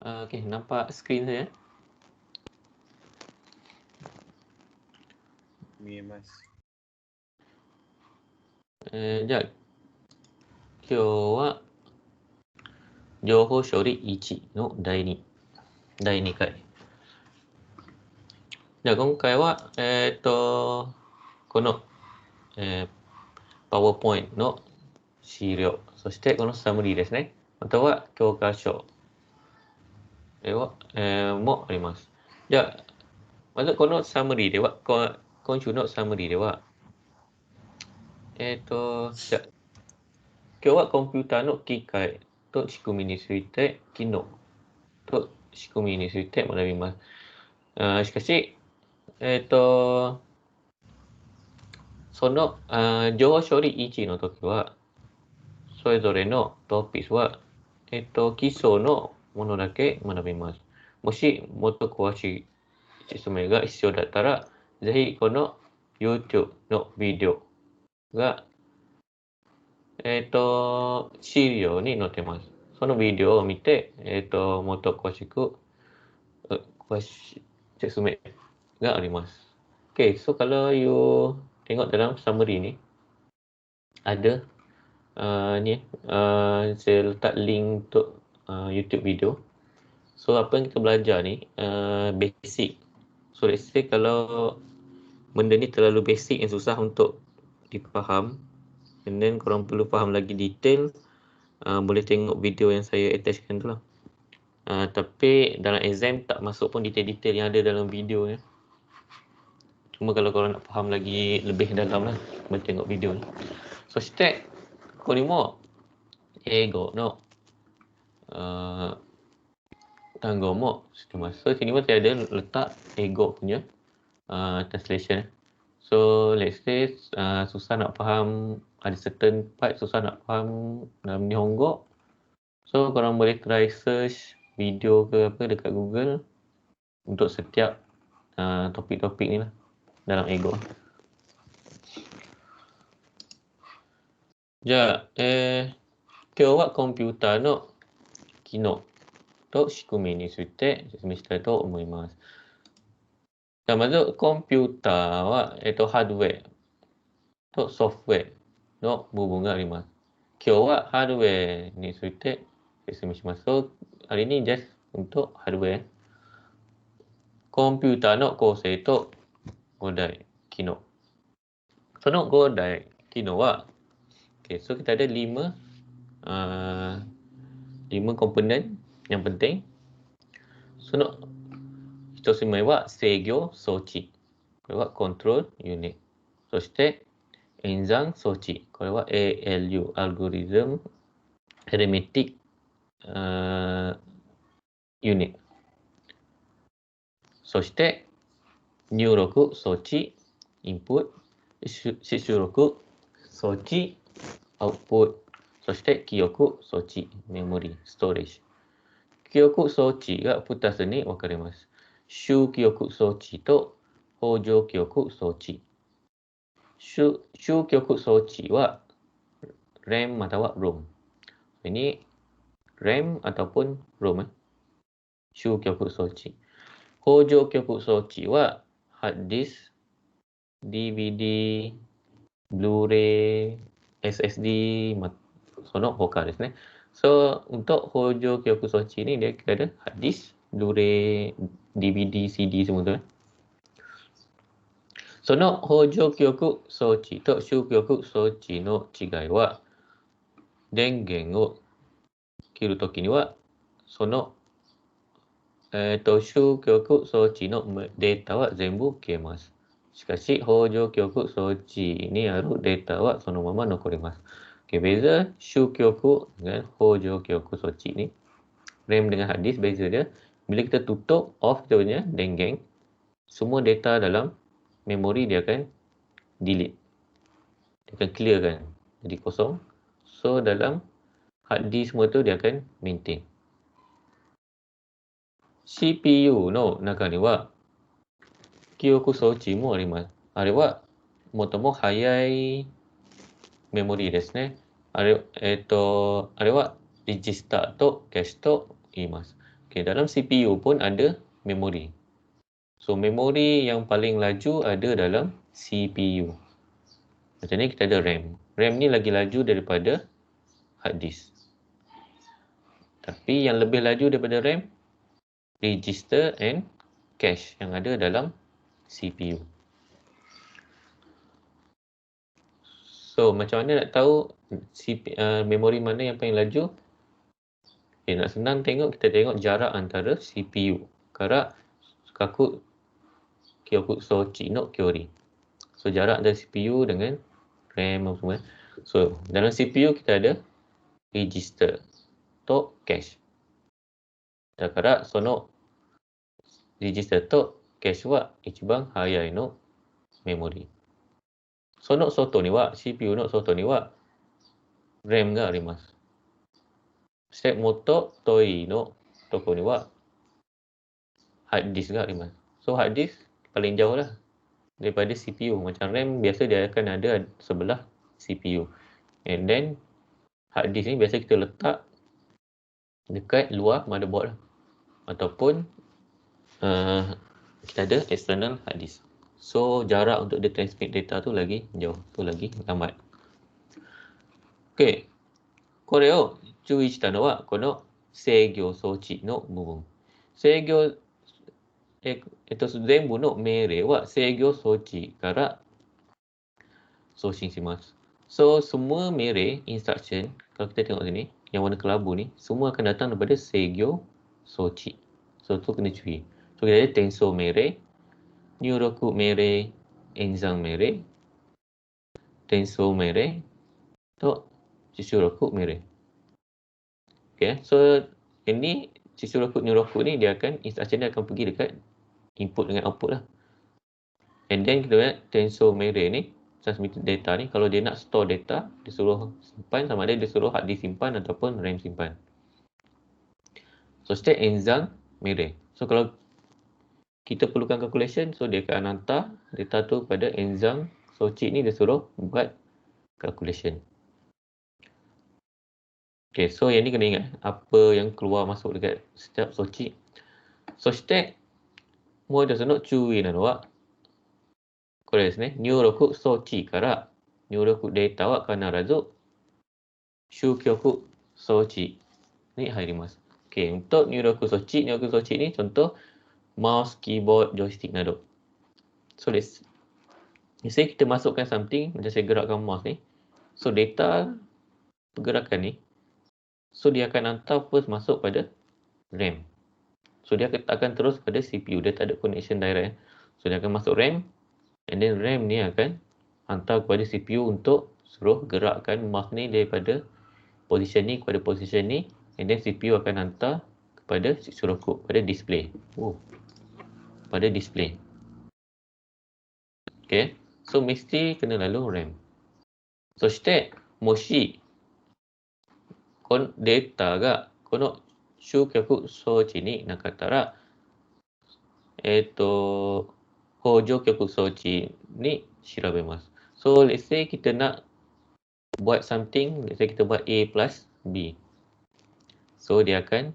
Okey, nampak skrin saya? Mas. じゃあ、今日は情報処理1の第2回。じゃあ今回は、この、PowerPoint の資料、そしてこのサムリーですね。または教科書もあります。じゃあ、まずこのサムリーでは、今週のサムリーでは、じゃあ、今日はコンピューターの機械と仕組みについて、機能と仕組みについて学びます。しかし、その情報処理1の時は、それぞれのトピックは、基礎のものだけ学びます。もしもっと詳しい説明が必要だったら、ぜひこの YouTube のビデオが、資料に載ってます。そのビデオを見て、もっと詳しく説明があります。Okay, so kalau you tengok dalam summary ni, ada saya letak link untuk YouTube video. So apa yang kita belajar ni basic. So let's say kalau benda ni terlalu basic yang susah untuk dipaham, and then korang perlu faham lagi detail, boleh tengok video yang saya attachkan tu lah. Tapi dalam exam tak masuk pun detail-detail yang ada dalam video ni. Cuma kalau korang nak faham lagi lebih dalam lah, boleh tengok video ni. So step ここにも英語の単語もしてます。So sini pun saya ada letak ego punya translation. So let's say susah nak faham, ada certain part susah nak faham dalam Nihongo. So korang boleh try search video ke apa dekat Google untuk setiap topik-topik ni lah dalam ego. じゃあ、今日はコンピューターの機能と仕組みについて説明したいと思います。じゃあまずコンピューターは、ハードウェアとソフトウェアの部分があります。今日はハードウェアについて説明します。So, hari ini just untuk hardware. コンピューターの構成と5大機能。その5大機能は、so kita ada 5 komponen yang penting. So, 1つ目は制御装置。これは control unit。そして、演算装置。これは ALU、algorithm arithmetic unit。そして、入力装置、input、出力装置、output。そして、記憶装置、memory、storage。記憶装置が2つに分かれます。周記憶装置と補助記憶装置。周記憶装置は RAM atau ROM. Ini RAM ataupun ROM. 周記憶装置。補助記憶装置は hard disk, DVD, Blu-ray, SSD, その他ですね。So, untuk 補助記憶装置ni dia ada hard disk, Blu-ray, DVD, CD semua tu. その補助記憶装置と周記憶装置の違いは、電源を切るときには、その、周記憶装置のデータは全部消えます。しかし、補助記憶装置にあるデータはそのまま残ります。Beza 周記憶 dengan 補助記憶装置ni. RAM dengan hard disk beza dia. Bila kita tutup off dia punya denggeng, semua data dalam memori dia akan delete. Dia akan clear kan. Jadi kosong. So dalam hard disk semua tu dia akan maintain. CPU の中には記憶装置もあります。あれは最も早いメモリーですね。あれはレジスターとキャッシュと言います。Okay, dalam CPU pun ada memori. So, memori yang paling laju ada dalam CPU. Macam ni kita ada RAM. RAM ni lagi laju daripada hard disk. Tapi yang lebih laju daripada RAM, register and cache yang ada dalam CPU. So, macam mana nak tahu memori mana yang paling laju? Okay, nak senang tengok, kita tengok jarak antara CPU. Jarak kaku Kyoku Sochi no Kyori. So, jarak antara CPU dengan RAM apa semua. So, dalam CPU kita ada register to cache. Dakarat sono register to cache wa ichiban hayai no memory. Sono soto ni wa CPU no soto ni wa RAM ga arimasu. Step moto toi no toko ni wa hard disk ga arimasu. So, hard disk paling jauh lah daripada CPU. Macam RAM biasa dia akan ada sebelah CPU. And then hard disk ni biasa kita letak dekat luar motherboard lah. Ataupun kita ada external hard disk. So, jarak untuk dia transmit data tu lagi jauh. Tu lagi lambat. Okay. これを注意したのはこの制御装置の部分。制御、全部の命令は制御装置から送信します。So, semua mereh instruction, kalau kita tengok sini, yang warna kelabu ni, semua akan datang daripada Seigyo Sochi. So, tu kena cuci. So, kita ada Tensor mereh, Nyuroku mereh, Enzang mereh, Tensor mereh, to Shishuroku mereh. Okay, so ini Shishuroku Nyuroku ni dia akan, instruction dia akan pergi dekat input dengan output lah. And then kita lihat Tensor mereh ni, transmit data ni, kalau dia nak store data, dia suruh simpan, sama ada dia suruh hard disk simpan ataupun RAM simpan. So, step Enzang mereh. So, kalau kita perlukan calculation, so dia akan hantar data tu pada Enzang Sochi ni, dia suruh buat calculation. Okay, so yang ni kena ingat apa yang keluar masuk dekat setiap Sochi. So, step mode sono chui na no wa これですね、入力装置から入力データは必ず終局装置に入ります。Okay, untuk 入力装置ini contoh mouse, keyboard, joystick nado. So, misalnya kita masukkan something, macam saya gerakkan mouse ni. So, data pergerakan ni, so dia akan hantar first masuk pada RAM. So, dia akan terus pada CPU, dia tak ada connection direct. So, dia akan masuk RAM. And then RAM ni akan hantar kepada CPU untuk suruh gerakkan mouse ni daripada position ni kepada position ni. And then CPU akan hantar kepada Shishuroku, pada display. Pada display. Okay. So, mesti kena lalu RAM. So, step moshi data ga kono shukyaku sochi ni nakatara Hojo-kyoku sochi ni shirabemasu. So, let's say kita nak buat something, let's say kita buat A plus B. So, dia akan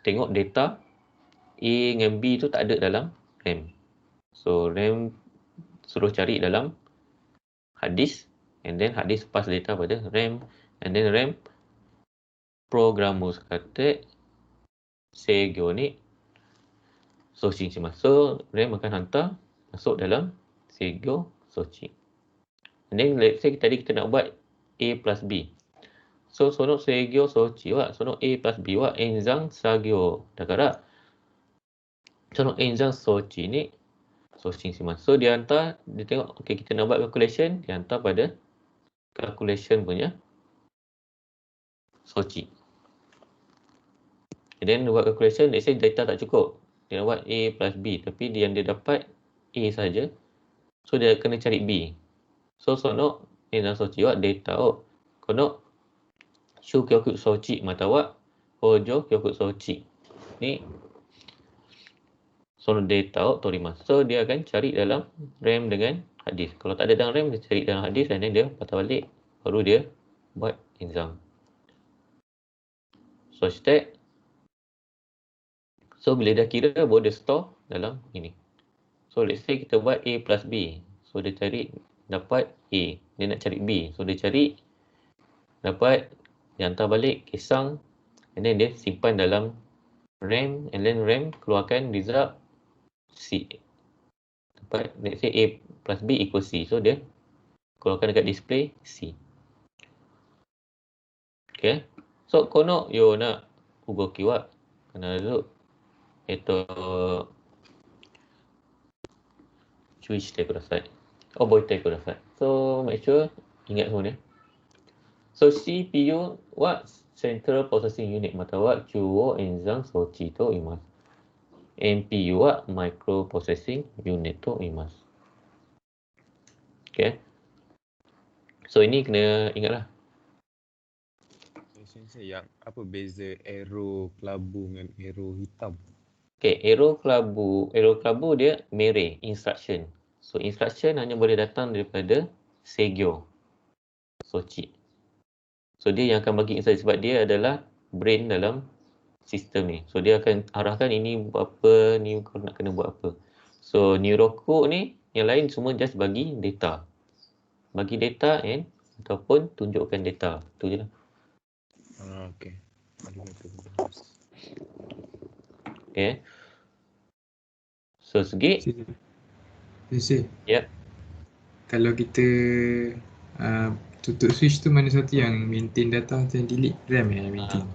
tengok data A dengan B tu tak ada dalam RAM. So, RAM suruh cari dalam hard disk. And then hard disk pass data pada RAM. And then RAM programus kata Seigyo ni Sochi shimasu. So, RAM akan hantar masuk dalam Seigyo Sochi. And then let's say tadi kita nak buat A plus B. So, sono Seigyo Sochi wa sono A plus B wa enzang sagyo. Dakara sono enzang Sochi ni Sochi shimasu. So, dia hantar, dia tengok, okay, kita nak buat calculation, dia hantar pada calculation punya Sochi. And then buat calculation, let's say data tak cukup. Dia nak buat A plus B, tapi yang dia dapat A saja. So, dia kena cari B. So, sono enzang Sochi wa data o kono shukyoku sochi mata wa hojo kyoku sochi ni sono data o torimasu. So, dia akan cari dalam RAM dengan hard disk. Kalau tak ada dalam RAM, dia cari dalam hard disk dan dia patah balik, baru dia buat enzang. So, step So bila dah kira, baru dia store dalam ini. So let's say kita buat A plus B. So dia cari dapat A. Dia nak cari B. So dia cari dapat, dia hantar balik kisang, and then dia simpan dalam RAM, and then RAM keluarkan result C. Dapat, let's say A plus B equal C. So dia keluarkan dekat display C. Okay. So kono yo nak ugoki wa kanaru switch kudasai. Oboi kudasai. So make sure ingat semua ni. So CPU wa Central Processing Unit mata wa chuo enzang sochi to imasu. NPU wa Microprocessing Unit to imasu. Okay. So ini kena ingatlah. Yang apa beza arrow kelabu dengan arrow hitam? Okay, arrow kelabu dia mere, instruction. So instruction hanya boleh datang daripada Segyo Sochi. So dia yang akan bagi instruction sebab dia adalah brain dalam sistem ni. So dia akan arahkan ini buat apa, ni kau nak kena buat apa. So Neuroku ni yang lain semua just bagi data. Bagi data ataupun tunjukkan data. Tu je lah. Okay. Okay. So segi. Ya. Kalau kita tutup switch tu, mana satu yang maintain data atau yang delete? RAM yang maintain?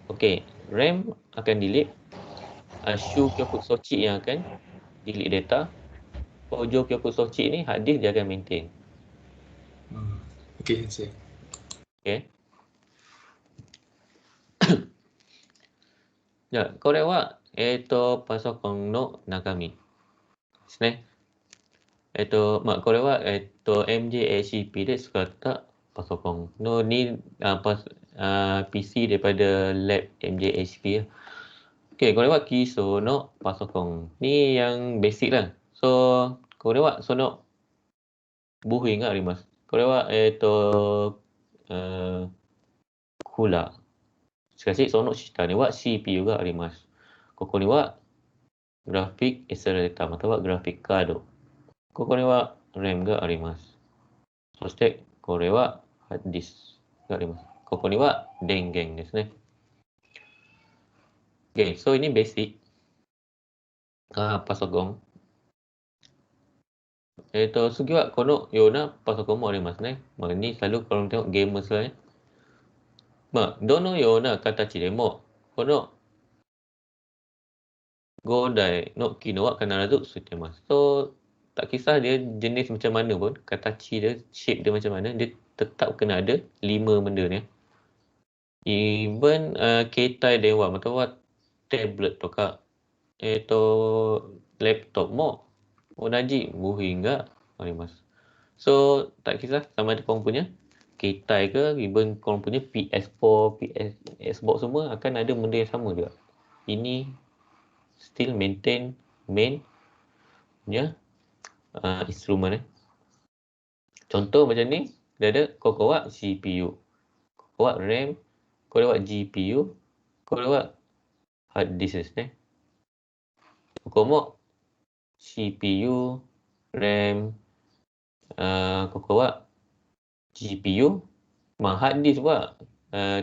Okay. RAM akan delete. Shu Kyoku Sochi yang akan delete data. Hojo Kyoku Sochi ni hard disk dia akan maintain. Okay, saya. Okay. じゃあ、これは、パソコンの中身ですね。これは、MJACP で使ったパソコンのPC daripada lab MJACP. Okay, これは基礎のパソコンにyang basic lah. So, これはその部品があります。これは、クーラー。しかし、その下には CPU があります。ここにはグラフィックエセレーターまたはグラフィックカード。ここには RAM があります。そして、これはハードディスクがあります。ここには電源ですね。Okay, so ini basic pasogon. Sugi wa kono yona pasogon mo arimasu ne. Ini selalu kalau tengok gamers lah. Dono yona katachi de mo kono godai no kino wa kanarazu shitemasu. So tak kisah dia jenis macam mana pun, katachi dia, shape dia macam mana, dia tetap kena ada 5 benda ni. Even keitai dewa atau tablet とかlaptop も同じ部品があります。So tak kisah sama ada korang punya keitai ke, even korang punya PS4, Xbox semua akan ada benda yang sama juga. Ini still maintain main punya instrumen. Contoh macam ni, dia ada Cocoa CPU, Cocoa RAM, Cocoa GPU, Cocoa hard disk ですね。ここも CPU、RAM、ここは GPU、hard disk は、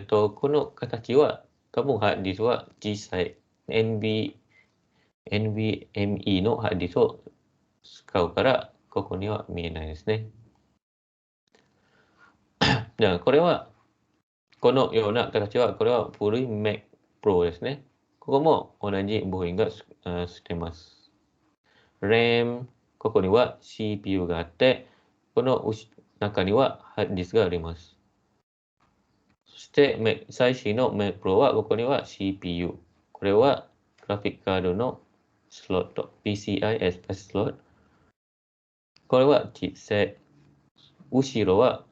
この形は、多分ハードディスクは小さい NVMe のハードディスクを使うから、ここには見えないですね。じゃあ、これは、このような形は、これは古い Mac Pro ですね。ここも同じ部品がしてます。RAM、ここには CPU があって、この中にはハードディスクがあります。そして、最新の Mac Pro は、ここには CPU。これはグラフィックカードのスロット、PCI Express スロット。これはチップセット。後ろは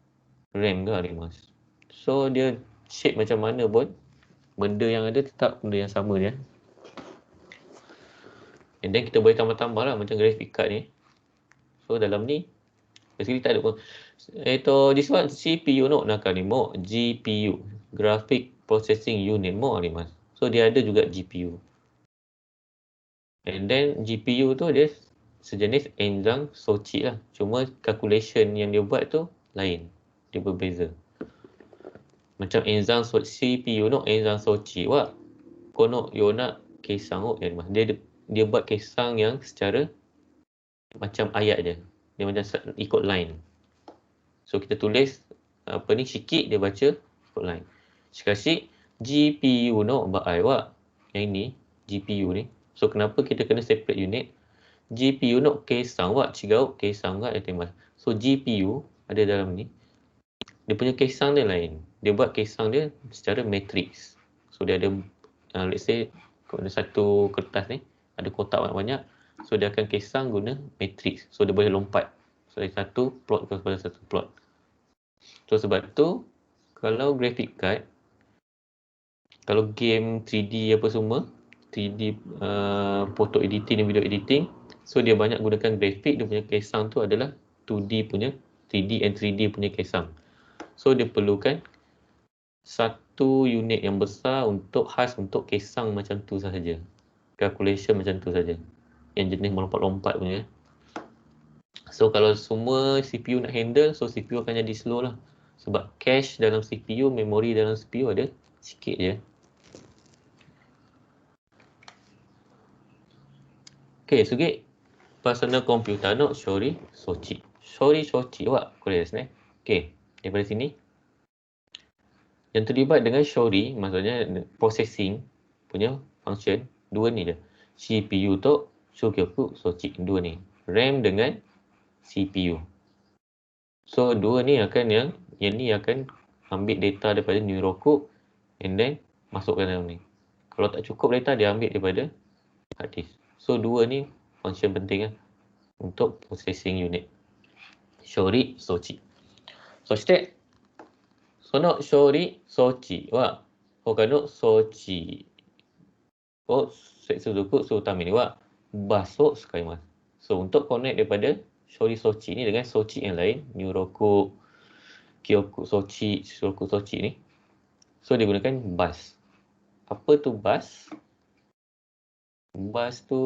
RAM があります。So, dia shape macam mana pun, benda yang ada tetap benda yang sama dia. And then kita boleh tambah-tambah lah macam graphic card ni. So dalam ni basically tak ada pun. This one CPU no nakani mo GPU, Graphic Processing Unit mo arimasu. So dia ada juga GPU. And then GPU tu dia sejenis Enzang Soci lah. Cuma calculation yang dia buat tu lain. Dia berbeza. Macam Enzang Soci, CPU no Enzang Soci. Wah, kono yo nak kesang oh. Dia buat kesang yang secara macam ayat je. Dia macam ikut line. So kita tulis sikit dia baca ikut line. Sekali GPU no baai wah. Yang ini GPU ni. So kenapa kita kena separate unit? GPU no kesang wah cigau kesang kan teman. So GPU ada dalam ni. Dia punya kesang dia lain. Dia buat kesang dia secara matrix. So dia ada let's say ada satu kertas ni ada kotak banyak-banyak. So dia akan kesang guna matrix. So dia boleh lompat. So dari satu plot kepada satu plot. So sebab tu kalau graphic card, kalau game 3D apa semua, 3D photo editing dan video editing, so dia banyak gunakan grafik, dia punya kesang tu adalah 2D punya, 3D and 3D punya kesang. So dia perlukan satu unit yang besar khas untuk kesang macam tu sahaja. Calculation macam tu saja. Yang jenis melompat-lompat punya. So kalau semua CPU nak handle, so CPU akan jadi slow lah. Sebab cache dalam CPU, memori dalam CPU ada sikit je. Okay, sugi personal computer no Shori Sochi. Shori Sochi wa kore desu ne. Okay, daripada sini. Yang terlibat dengan Shori, maksudnya processing punya function, dua ni je. CPU to Shokyoku Sochi, dua ni. RAM dengan CPU. So dua ni akan yang ni akan ambil data daripada Neurocook and then masukkan dalam ni. Kalau tak cukup data dia ambil daripada hard disk. So dua ni function penting lah untuk processing unit. Shori Sochi. Soしてその処理装置は他の装置を接続するためにはバスを使います。So untuk connect daripada Shori Sochi ni dengan Sochi yang lain, Neurocook, Kyoku Sochi, Shoku Sochi ni. So dia gunakan bus. Apa tu bus? Bus tu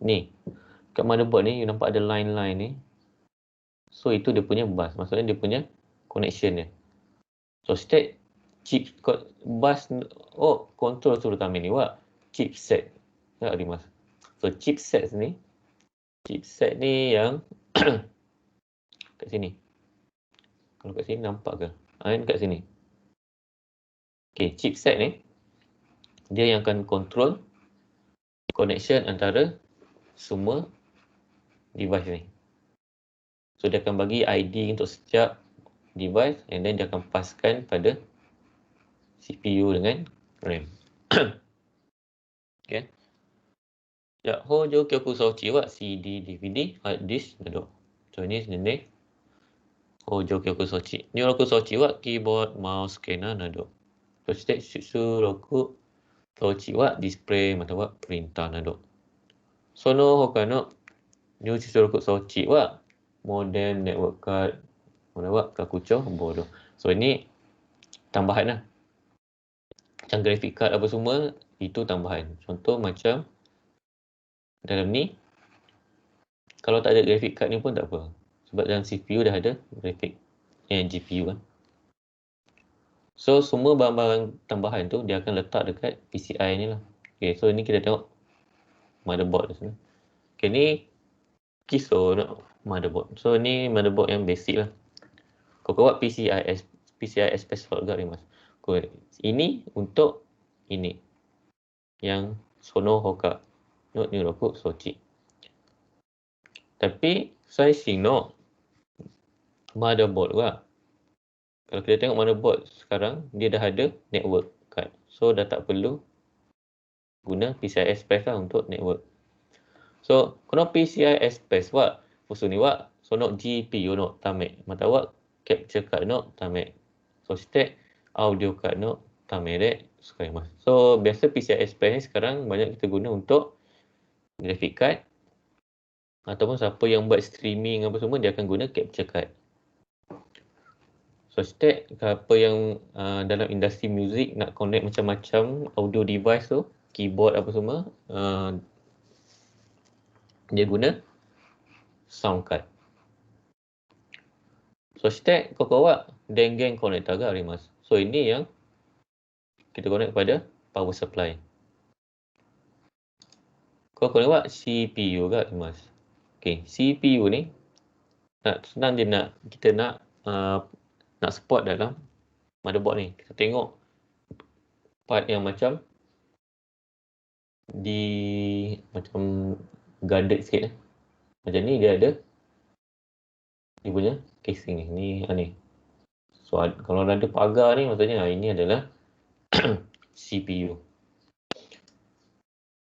ni. Kat motherboard ni you nampak ada line-line ni. So itu dia punya bus. Maksudnya dia punya connection dia. So state chip bus control terutama ni wa chipset. Tak Dimas. So chipset ni yang kat sini. Kalau kat sini nampak ke? Ini kat sini. Okay, chipset ni dia yang akan control connection antara semua device ni. So dia akan bagi ID untuk setiap device and then dia akan paskan pada CPU dengan RAM. Okay. Ya, hojo kyoku sochi wa CD, DVD, hard disk nado. So ini jenis hojo kyoku sochi. Neuroku sochi wa keyboard, mouse, scanner nado. So state suroku sochi wa display mata wa printer nado. Sono hoka no suroku sochi wa modem, network card, kakucho, board. So ini tambahan lah. Macam graphic card apa semua, itu tambahan. Contoh macam dalam ni, kalau tak ada graphic card ni pun tak apa. Sebab dalam CPU dah ada graphic GPU kan. So semua barang-barang tambahan tu dia akan letak dekat PCI ni lah. Okay, so ni kita tengok motherboard di sini. Okay, ni kiso motherboard. So ni motherboard yang basic lah. Kau buat PCI Express juga ni mas. Ini untuk ini yang Sono Hoka no Neurocook Sochi. Tapi sizing no motherboard lah. Kalau kita tengok motherboard sekarang dia dah ada network card. So dah tak perlu guna PCI Express lah untuk network. So kono PCI Express wa musuh ni wa sono GPU no tame mata wa capture card no tame. So state audio card no tame de sukai mas. So biasa PCI Express ni sekarang banyak kita guna untuk graphic card ataupun siapa yang buat streaming apa semua dia akan guna capture card. So state apa yang dalam industri muzik nak connect macam-macam audio device tu, keyboard apa semua, dia guna sound card. So state kau bawa dengen connector agak rimas. So ini yang kita connect pada power supply. Kau buat CPU agak rimas. Okay, CPU ni senang dia kita nak support dalam motherboard ni. Kita tengok part yang macam macam guarded sikit. Macam ni dia ada dia punya casing ni. Ni. So kalau ada pagar ni maksudnya ini adalah CPU.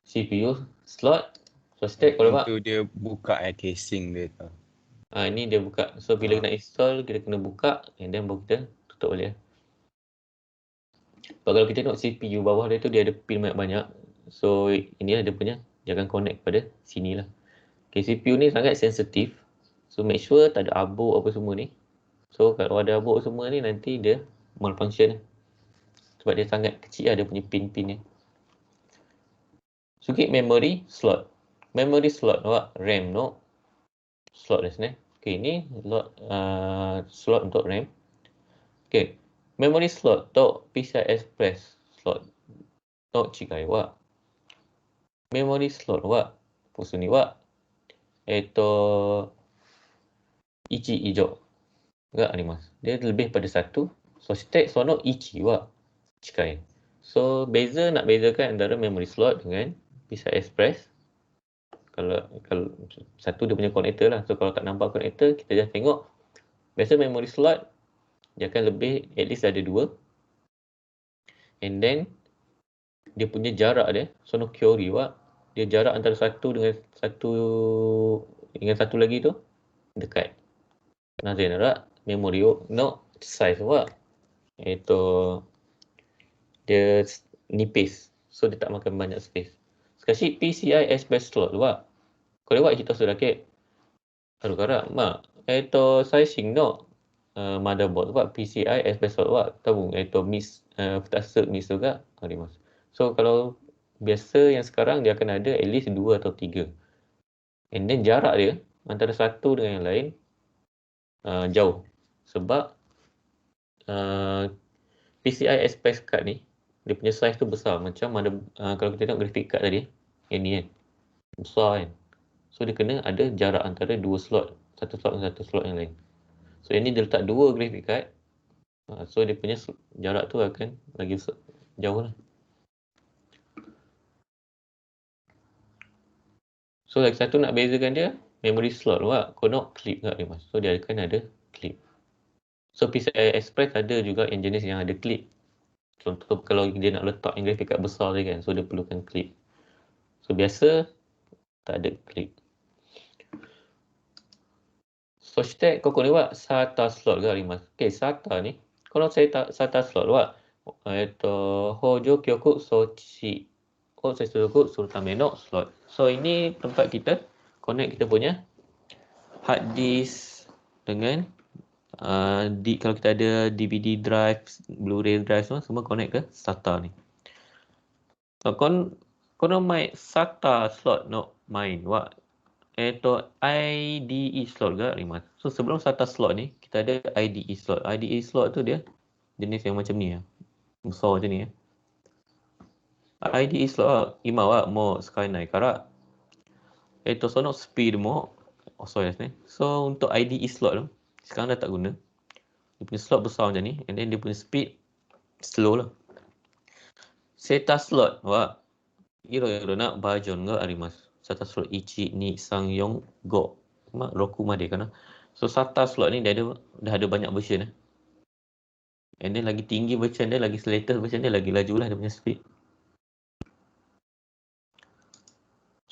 CPU slot. So state kalau Itu dia buka casing dia tu. Ini dia buka. So bila nak install kita kena buka and then baru kita tutup balik. Kalau kita tengok CPU bawah dia tu dia ada pin banyak-banyak. So ini dia punya, dia akan connect pada sini lah. Okay, CPU ni sangat sensitif. So make sure tak ada abuk apa semua ni. So kalau ada abuk semua ni nanti dia malfunction. Sebab dia sangat kecil lah dia punya pin-pin ni. So memory slot. Memory slot awak RAM no. Slot dah sini. Okay, ni slot untuk RAM. Okay. Memory slot to PCI Express slot to chikai wa. Memory slot wa pusu ni wa. Ichi ijo ga arimasu. Dia lebih pada satu. So state sono ichi wa chikai. So nak bezakan antara memory slot dengan PCI Express. Kalau satu dia punya connector lah. So kalau tak nampak connector, kita just tengok. Biasa memory slot dia akan lebih, at least ada 2. And then dia punya jarak dia, sono kyori wa, dia jarak antara satu dengan satu lagi tu dekat. Naze nara memory no size wa dia nipis. So dia tak makan banyak space. Sekashi PCI Express slot wa. Kalau buat kita sudah ke harukara ma sizing no motherboard wa PCI Express slot wa tahu futatsu misu ga arimasu. So kalau biasa yang sekarang dia akan ada at least 2 atau 3. And then jarak dia antara satu dengan yang lain jauh. Sebab PCI Express card ni dia punya size tu besar macam kalau kita tengok graphic card tadi yang ni kan besar kan. So dia kena ada jarak antara 2 slot, satu slot dengan satu slot yang lain. So yang ni dia letak 2 graphic card. So dia punya jarak tu akan lagi jauh lah. So lagi satu nak bezakan dia, memory slot wak, kono clip tak dia mas. So dia akan ada clip. So PCI Express ada juga yang jenis yang ada clip. Contoh kalau dia nak letak yang graphic card besar dia kan, so dia perlukan clip. So biasa tak ada clip. So state kau ni wak SATA slot ke mas. Okay, SATA ni, kalau saya SATA slot wak, hojo kyoku sochi. Saya suruh surutame no slot. So ini tempat kita connect kita punya hard disk dengan kalau kita ada DVD drive, Blu-ray drive semua connect ke SATA ni. So kono mai SATA slot no main wa IDE slot ke rimas. So sebelum SATA slot ni kita ada IDE slot. IDE slot tu dia jenis yang macam ni ya. Besar macam ni ya. IDE slot ima wa mo sakainai kara sono speed mo osoy desu ne. So untuk IDE slot tu sekarang dah tak guna. Dia punya slot besar macam ni and then dia punya speed slow lah. SATA slot wa iro nak bajon ga arimasu. SATA slot 1, 2, 3, 4, 5 roku made kana. So SATA slot ni dah ada banyak version and then lagi tinggi version dia, lagi latest version dia lagi laju lah dia punya speed.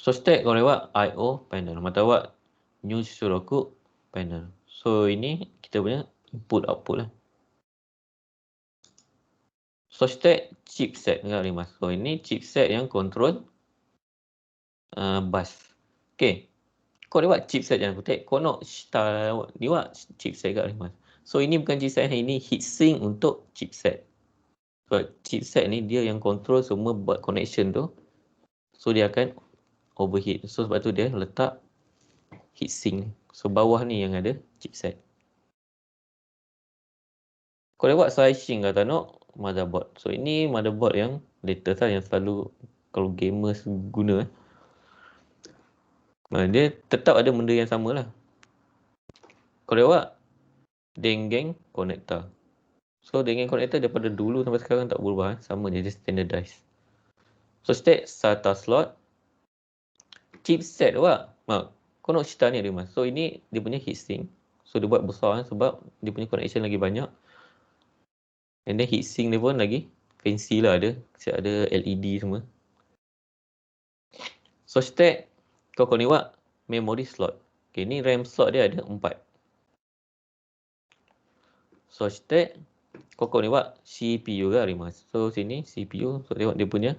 So state kalau lewat I/O panel, mata awak new Suroku panel. So ini kita punya input output lah. So state chipset enggak rimas. So ini chipset yang control bus. Okay. Kau lewat chipset jangan kutek. Kau nak lewat chipset enggak rimas. So ini bukan chipset, ini heatsink untuk chipset. Sebab chipset ni dia yang control semua buat connection tu. So dia akan overheat. So sebab tu dia letak heatsink. So bawah ni yang ada chipset. Kau dah buat sizing ke tak nak motherboard. So ini motherboard yang latest lah, yang selalu kalau gamers guna. Dia tetap ada benda yang sama lah. Kau dah buat Dengen connector. So Dengen connector daripada dulu sampai sekarang tak berubah. Sama je, dia standardized. So state SATA slot. Chipset awak. Kau nak cerita ni dia mas. So ini dia punya heatsink. So dia buat besar sebab dia punya connection lagi banyak. And then heatsink dia pun lagi fancy lah ada. Siap ada LED semua. So state kau ni buat memory slot. Okay, ni RAM slot dia ada 4. So state kau ni buat CPU ke Rimas. So sini CPU. So tengok dia punya.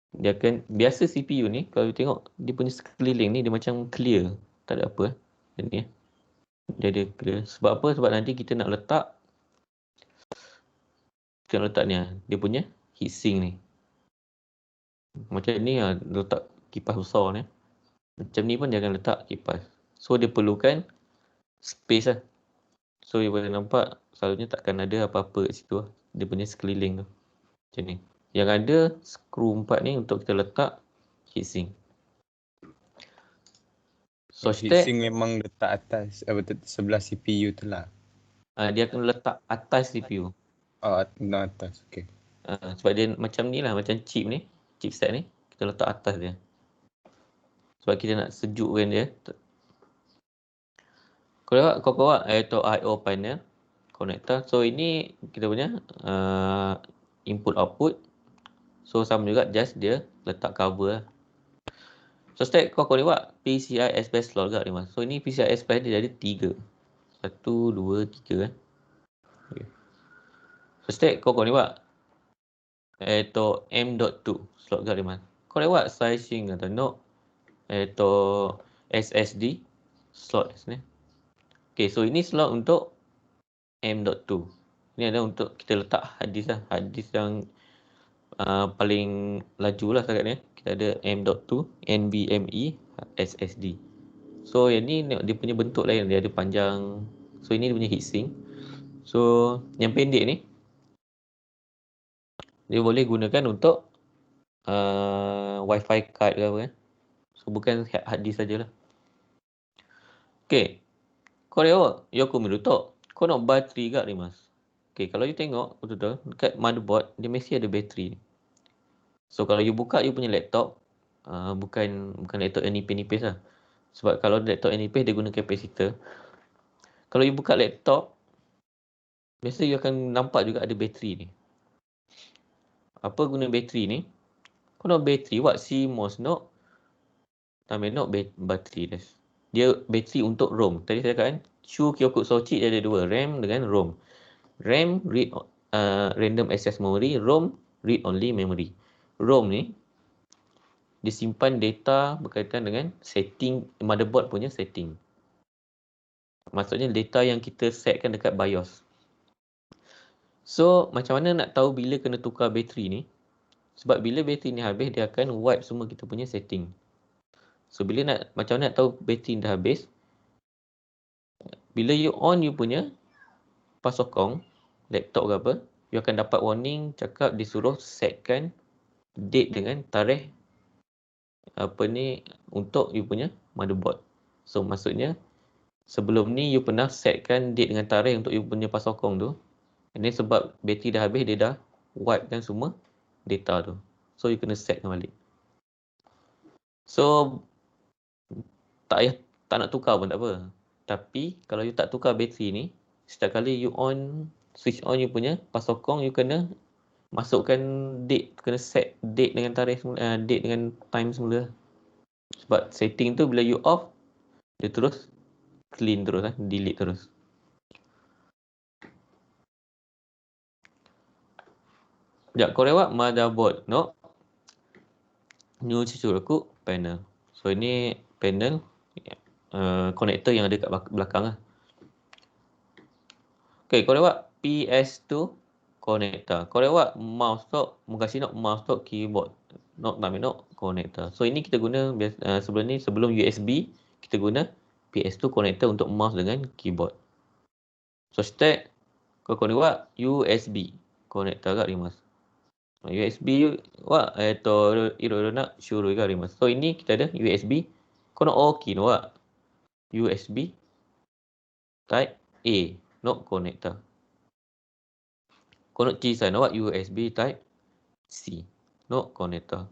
Dia akan, biasa CPU ni kalau tengok dia punya sekeliling ni dia macam clear. Tak ada apa. Ni dia ada clear. Sebab apa? Sebab nanti kita nak letak ni dia punya heatsink ni. Macam ni lah letak kipas besar ni. Macam ni pun dia akan letak kipas. So dia perlukan space lah. So dia boleh nampak selalunya takkan ada apa-apa kat situ lah. Dia punya sekeliling tu. Macam ni. Yang ada skru 4 ni untuk kita letak heatsink. So heatsink memang letak atas sebelah CPU tu lah. Dia akan letak atas CPU. Oh, atas. Okay. Sebab dia macam ni lah, macam chip ni, chipset ni, kita letak atas dia. Sebab kita nak sejukkan dia. Kau buat atau I/O panel connector. So ini kita punya input output. So sama juga, just dia letak cover lah. So step kau ni buat PCI Express slot juga ni mas. So ini PCI Express dia ada 3. 1, 2, 3 kan. Okay. So step kau ni buat atau M.2 slot juga ni mas. Kau dah buat sizing atau no atau SSD slot ni. Okay, so ini slot untuk M.2. Ini ada untuk kita letak hard disk lah. Hard disk yang paling laju lah setakat ni. Kita ada M.2 NVMe SSD. So yang ni dia punya bentuk lain. Dia ada panjang. So ini dia punya heatsink. So yang pendek ni dia boleh gunakan untuk Wi-Fi card ke apa kan. So bukan hard disk sajalah. Okay. Kau tengok Yoko Miruto. Kau nak bateri kat ni mas. Okay, kalau you tengok betul-betul dekat motherboard dia mesti ada bateri. So kalau you buka you punya laptop, bukan laptop yang nipis-nipis lah. Sebab kalau laptop yang nipis dia guna kapasitor. Kalau you buka laptop, biasa you akan nampak juga ada bateri ni. Apa guna bateri ni? Kau nak bateri, what CMOS nak? Tambah nak bateri dah. Dia bateri untuk ROM. Tadi saya katakan, Shu Kyoku Sochi dia ada 2, RAM dengan ROM. RAM read random access memory, ROM read only memory. ROM ni disimpan data berkaitan dengan setting motherboard punya setting. Maksudnya data yang kita setkan dekat BIOS. So macam mana nak tahu bila kena tukar bateri ni? Sebab bila bateri ni habis dia akan wipe semua kita punya setting. So macam mana nak tahu bateri dah habis? Bila you on you punya pasokong laptop ke apa, you akan dapat warning cakap disuruh setkan date dengan tarikh untuk you punya motherboard. So maksudnya sebelum ni you pernah setkan date dengan tarikh untuk you punya pasokong tu. Ini sebab bateri dah habis dia dah wipe kan semua data tu. So you kena setkan balik. So tak nak tukar pun tak apa. Tapi kalau you tak tukar bateri ni, setiap kali you switch on you punya pasokong, you kena masukkan date, kena set date dengan tarikh semula, date dengan time semula. Sebab setting tu bila you off, dia terus clean terus delete terus. Sekejap, kau lewat motherboard, no? New Chichuraku panel. So ini panel konektor yang ada kat belakang lah. Okay, kau lewat PS2 connector. Kalau lewat mouse tu, mengasi nak mouse tu keyboard. Nak tambah nak connector. So ini kita guna sebelum USB kita guna PS2 connector untuk mouse dengan keyboard. So start kau lewat USB connector kat rimas. USB wah iro nak syuru kat rimas. So ini kita ada USB. Kau nak OK nak USB type A nak connector. Kau nak cisai nak USB type C nak connector.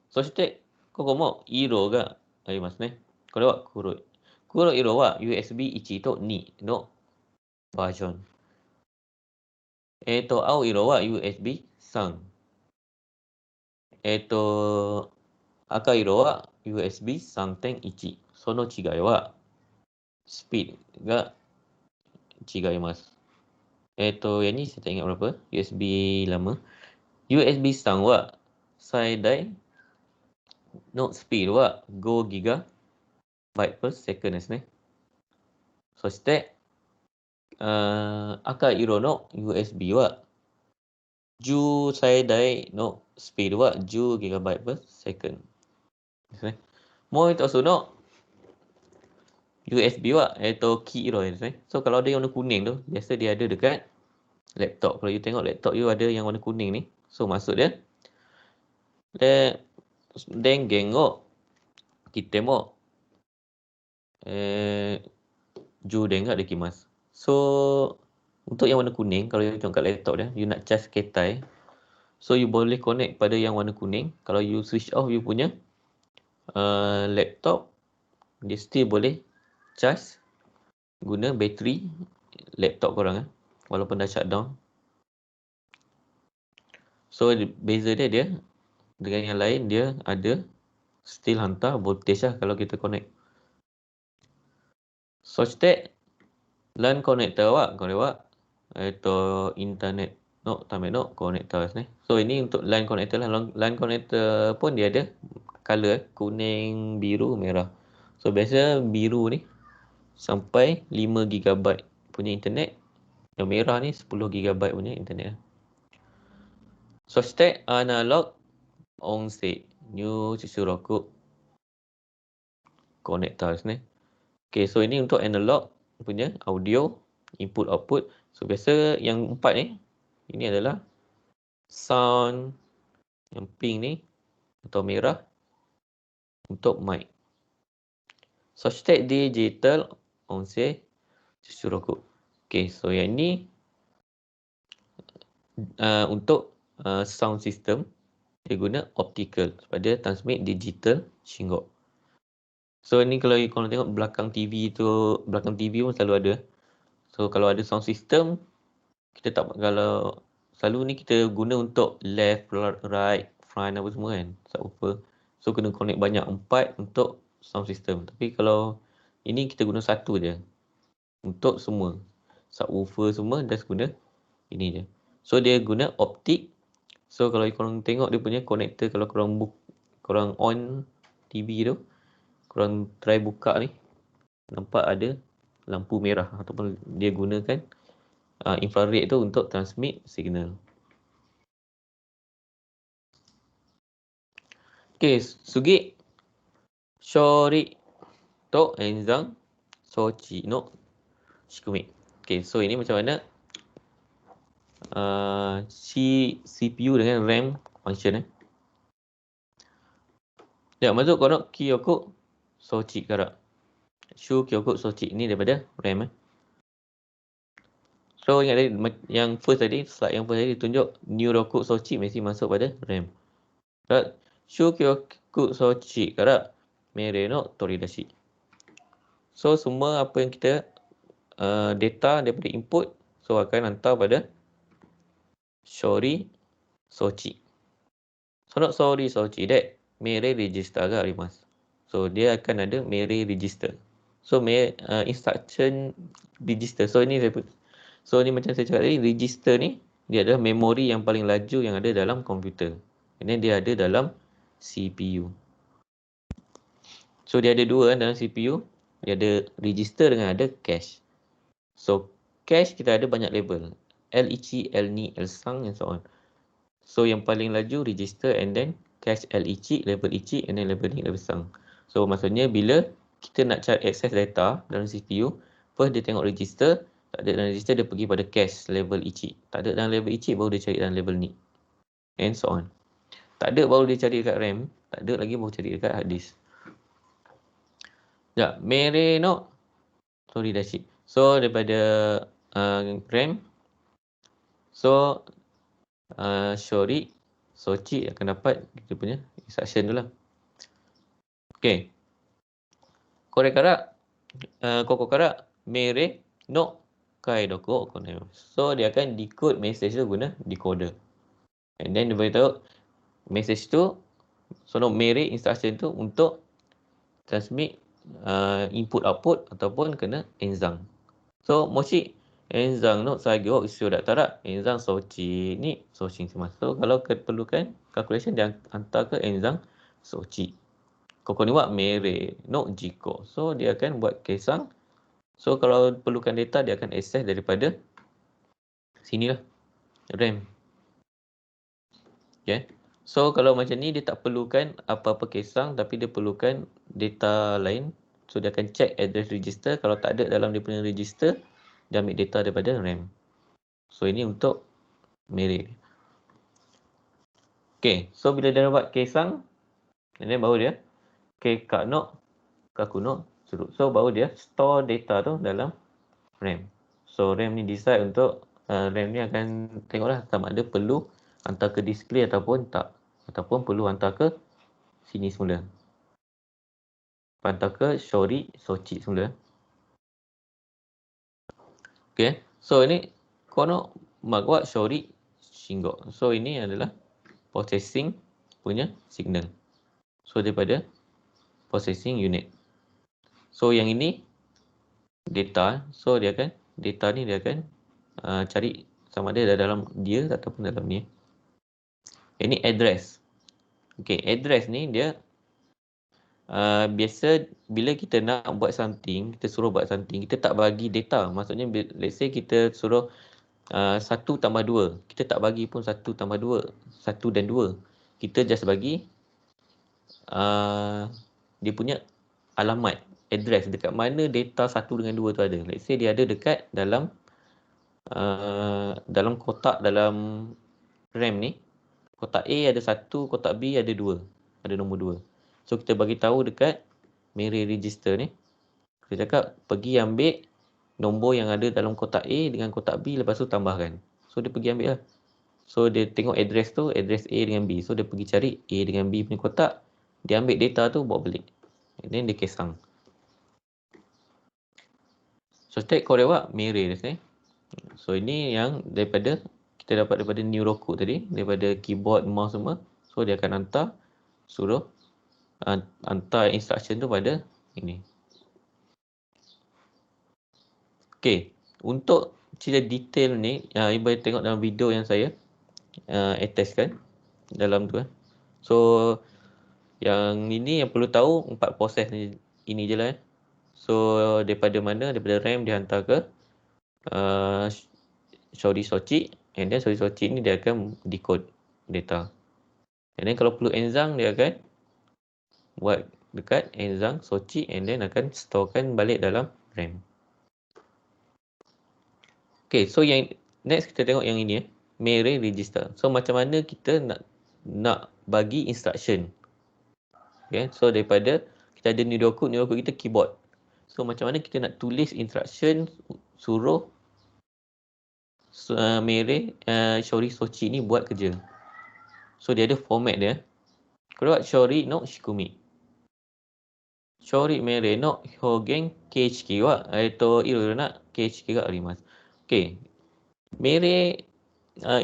So start kau mau iro ga rimas ne. Kau lewat kurut. Kurut iro wa USB ichi to ni no version. Au iro wa USB 3. Aka iro wa USB 3.1. Sono chigai wa speed ga chigaimasu. Yang ni saya tak ingat berapa. USB lama. USB 3は最大のスピードは5 GB per second ですね。そして、赤色の USB は最大のスピードは10 GB per second ですね。もう一つの USB は、黄色ですね。So, kalau ada yang warna kuning tu, biasa dia ada dekat laptop. Kalau you tengok laptop you ada yang warna kuning ni. So, masuk dia. Dan gengok kita mo Juden kat dekimas. So, untuk yang warna kuning, kalau you tengok kat laptop dia, you nak charge ketai. So, you boleh connect pada yang warna kuning. Kalau you switch off you punya laptop, dia still boleh charge guna bateri laptop korang walaupun dah shutdown. So, beza dia dengan yang lain, dia ada still hantar voltage lah kalau kita connect. So, start LAN connector awak, kau lewat internet no tambah no connector ni. So, ini untuk LAN connector lah. LAN connector pun dia ada color kuning, biru, merah. So, biasa biru ni sampai 5 GB punya internet. Yang merah ni 10 GB punya internet. So, start analog onse new Chichuroku connector ni. Okay, so ini untuk analog punya audio input output. So, biasa yang 4 ni, ini adalah sound yang pink ni atau merah untuk mic. So, start digital onse Chichuroku. Okay, so yang ni untuk sound system dia guna optical sebab dia transmit digital shingo. So ni kalau korang tengok belakang TV pun selalu ada. So kalau ada sound system, kita tak, kalau selalu ni kita guna untuk left, right, front apa semua kan, subwoofer. So kena connect banyak 4 untuk sound system. Tapi kalau ini kita guna satu je untuk semua subwoofer semua dah guna ini je. So dia guna optik. So kalau korang tengok dia punya connector, kalau korang on TV tu, korang try buka ni, nampak ada lampu merah ataupun dia gunakan infrared tu untuk transmit signal. Okay, sugi shori to enzang sochi no shikumi. Okay, so ini macam mana CPU dengan RAM function Ya, masuk kono Kyoku Sochi kara. Shu Kyoku Sochi ini daripada RAM So ingat tadi yang first tadi, slide yang first tadi tunjuk New Roku Sochi mesti masuk pada RAM. Shu Kyoku Sochi kara mere no toridashi. So semua apa yang kita data daripada input, so akan hantar pada Shori Sochi. So not Shori Sochi that mere register agak rimas. So dia akan ada mere register. So instruction register. So ni macam saya cakap tadi, register ni dia adalah memori yang paling laju yang ada dalam komputer. Ini dia ada dalam CPU. So dia ada dua dalam CPU. Dia ada register dengan ada cache. So cache kita ada banyak label. LEC, LNI, LSANG and so on. So yang paling laju register and then cache LEC, level EC and then level NI, level SANG. So maksudnya bila kita nak cari access data dalam CPU, first dia tengok register, tak ada dalam register dia pergi pada cache level EC. Tak ada dalam level EC baru dia cari dalam level NI. And so on. Tak ada baru dia cari dekat RAM, tak ada lagi baru cari dekat hard disk. Ya, Merino. Sorry dah cik. So daripada RAM, so Shori, Sochi akan dapat kita punya instruction tu lah. Okay. Korekara, Kokokara, Mere, no, Kaidoko, Koneo. So dia akan decode message tu guna decoder. And then dia beritahu message tu, so no, Mere instruction tu untuk transmit input output ataupun kena enzang. So mochi enzang no saigo isu datara enzang sochi ni sochi semua. So kalau perlukan calculation dia hantar ke enzang sochi. Koko ni buat mere no jiko. So dia akan buat kesang. So kalau perlukan data dia akan access daripada sinilah RAM. Okay. So kalau macam ni dia tak perlukan apa-apa kesang tapi dia perlukan data lain. So dia akan check address register. Kalau tak ada dalam dia punya register, dia ambil data daripada RAM. So ini untuk Mere. Okay. So bila dia buat kesang, and then baru dia kakno, kakuno, suruh. So baru dia store data tu dalam RAM. So RAM ni decide untuk RAM ni akan tengoklah sama ada perlu hantar ke display ataupun tak. Ataupun perlu hantar ke sini semula. Hantar ke Shori, Sochi semula. Okay. So ini kono magwa Shori, Shingo. So ini adalah processing punya signal. So daripada processing unit. So yang ini data. So dia akan data ni dia akan cari sama ada dalam dia ataupun dalam ni. Ini address. Okay, address ni dia biasa bila kita nak buat something, kita suruh buat something, kita tak bagi data. Maksudnya let's say kita suruh 1 tambah 2. Kita tak bagi pun 1 tambah 2. 1 dan 2. Kita just bagi dia punya alamat, address dekat mana data 1 dengan 2 tu ada. Let's say dia ada dekat dalam kotak dalam RAM ni. Kotak A ada 1, kotak B ada 2. Ada nombor 2. So kita bagi tahu dekat Mere register ni. Kita cakap pergi ambil nombor yang ada dalam kotak A dengan kotak B, lepas tu tambahkan. So dia pergi ambil lah. So dia tengok address tu, address A dengan B. So dia pergi cari A dengan B punya kotak. Dia ambil data tu bawa balik. And then dia kesang. So state korewa Mere desu ne. So ini yang daripada kita dapat daripada neurocode tadi, daripada keyboard, mouse semua. So dia akan hantar, suruh hantar instruction tu pada ini. Okay, untuk cerita detail ni, ibu tengok dalam video yang saya attachkan dalam tu. So yang ini yang perlu tahu 4 proses ni, ini je lah. So daripada mana, daripada RAM dia hantar ke Shori Sochi. And then Shori Sochi ni dia akan decode data. And then kalau perlu enzang, dia akan buat dekat enzang Sochi and then akan storekan balik dalam RAM. Okay, so yang next kita tengok yang ini, Mere register. So macam mana kita nak bagi instruction. Okay, so daripada kita ada neurocode kita keyboard. So macam mana kita nak tulis instruction suruh Mere Shori Sochi ni buat kerja. So dia ada format dia. Kalau Shori no Shikumi. Shori Mere no Hogen Keichiki wa iro na Keichiki ga arimasu. Okay. Mere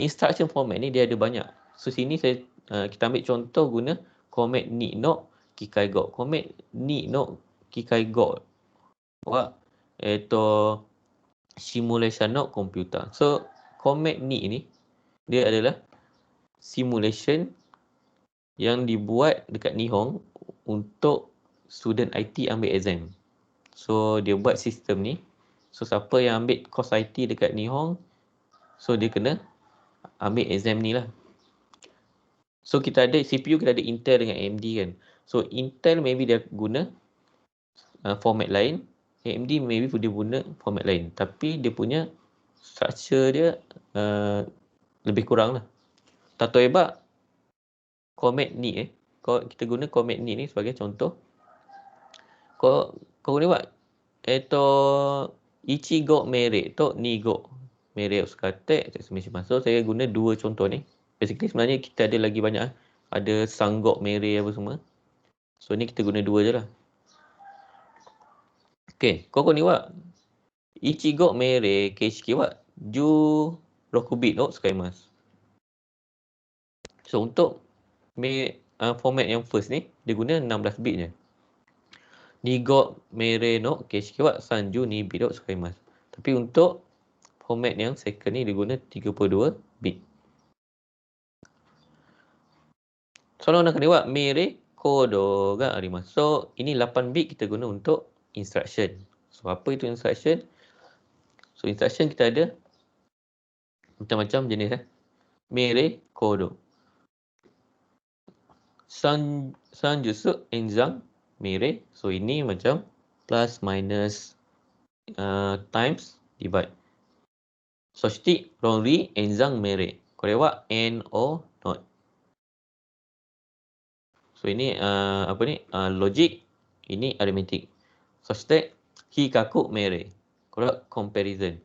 instruction format ni dia ada banyak. So sini kita ambil contoh guna command ni no kikai go. Command ni no kikai go wa simulation no computer. So command ni dia adalah simulation yang dibuat dekat Nihon untuk student IT ambil exam. So dia buat sistem ni. So siapa yang ambil course IT dekat Nihon, So dia kena ambil exam ni lah. So kita ada CPU, kita ada Intel dengan AMD kan. So Intel maybe dia guna format lain, AMD maybe dia guna format lain. Tapi dia punya structure dia lebih kurang lah. Tato hebat Comet ni kita guna Comet ni sebagai contoh. Kau guna buat Ichigo mere to Nigo mereを使って説明します. So saya guna dua contoh ni. Basically sebenarnya kita ada lagi banyak. Ada Sanggok mere apa semua. So ni kita guna dua je lah. Okay, kau ni buat Ichigo mere keishiki wa 16 bit no skaimasu. So untuk format yang first ni dia guna 16 bit je. Nigo mere no keishiki wa 32 bit no skaimasu. Tapi untuk format yang second ni dia guna 32 bit. So nak kena buat mere kodo ga arimasu. So ini 8 bit kita guna untuk instruction. So apa itu instruction? So instruction kita ada macam-macam jenis mere kodo. Sanjutsu enzang mere. So ini macam plus minus times divide. So shite ronri enzang mere. Kore wa and or not. So ini logic, ini arithmetic. So shite hikaku mere. Kore comparison.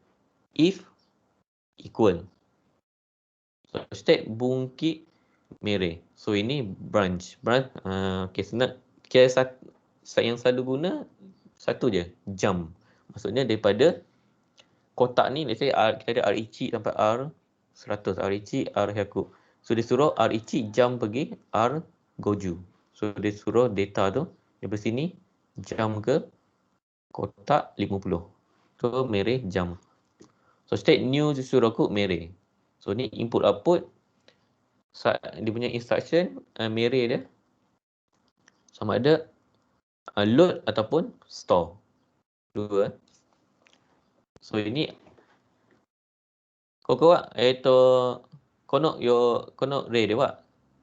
If equal. So shite bunki mere. So ini branch. Okay, senang. Yang selalu guna satu je, jump. Maksudnya daripada kotak ni, let's say kita ada R-Ichi sampai R100, R-Ichi, R-Hyaku. So dia suruh R-Ichi jump pergi R-Goju. So dia suruh data tu daripada sini jump ke kotak 50. So mere jump. So state new Susuroku mere. So ni input output. Dia punya instruction mere dia sama ada load ataupun store. Dua. So ini koko wa kono rei de wa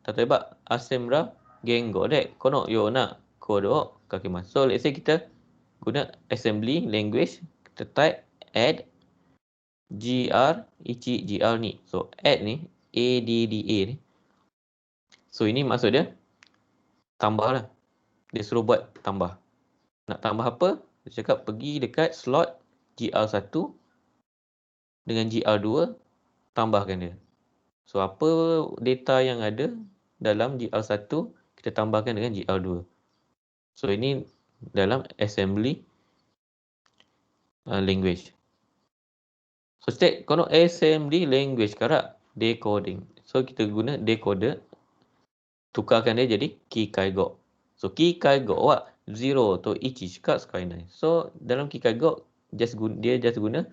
tateba assembler gengo de kono yona kode o kakemasu. So let's say kita guna assembly language, kita type add ichi gr ni. So add ni adda ni. So ini maksud dia tambah lah. Dia suruh buat tambah. Nak tambah apa? Dia cakap pergi dekat slot GR1 dengan GR2, tambahkan dia. So apa data yang ada dalam GR1 kita tambahkan dengan GR2. So ini dalam assembly language. So state kono assembly language kara decoding. So kita guna decoder, tukarkan dia jadi Kikaigo. So Kikaigo wa 0 to 1 shika tsukainai. So dalam Kikaigo dia just guna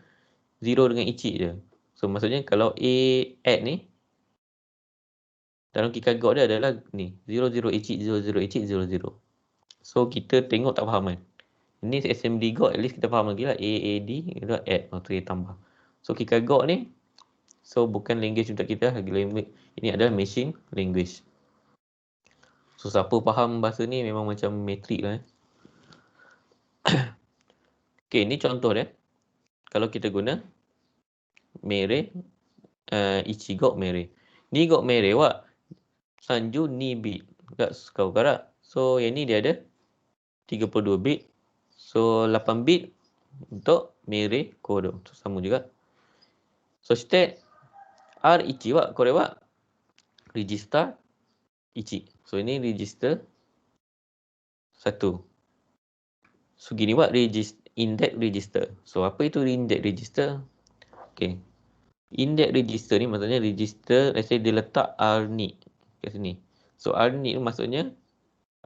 0 dengan 1 je. So maksudnya kalau add ni dalam Kikaigo dia adalah ni 001 001 00. So kita tengok tak faham kan. Ini assembly go, at least kita faham lagi lah. AAD kita add atau kita tambah. So Kikaigo ni so bukan language untuk kita, ini adalah machine language. So siapa faham bahasa ni memang macam metrik lah. Okay, ni contoh dia. Kalau kita guna mere Ichigo mere. Nigo mere wa sanju ni bit. Kat kau kara. So yang ni dia ada 32 bit. So 8 bit untuk mere kodo. So, sama juga. So state R-Ichi wa kore wa register Ichi. So ini register 1. So gini buat index register. So apa itu index register? Okay. Index register ni maksudnya register, let's say dia letak R ni kat sini. So R ni maksudnya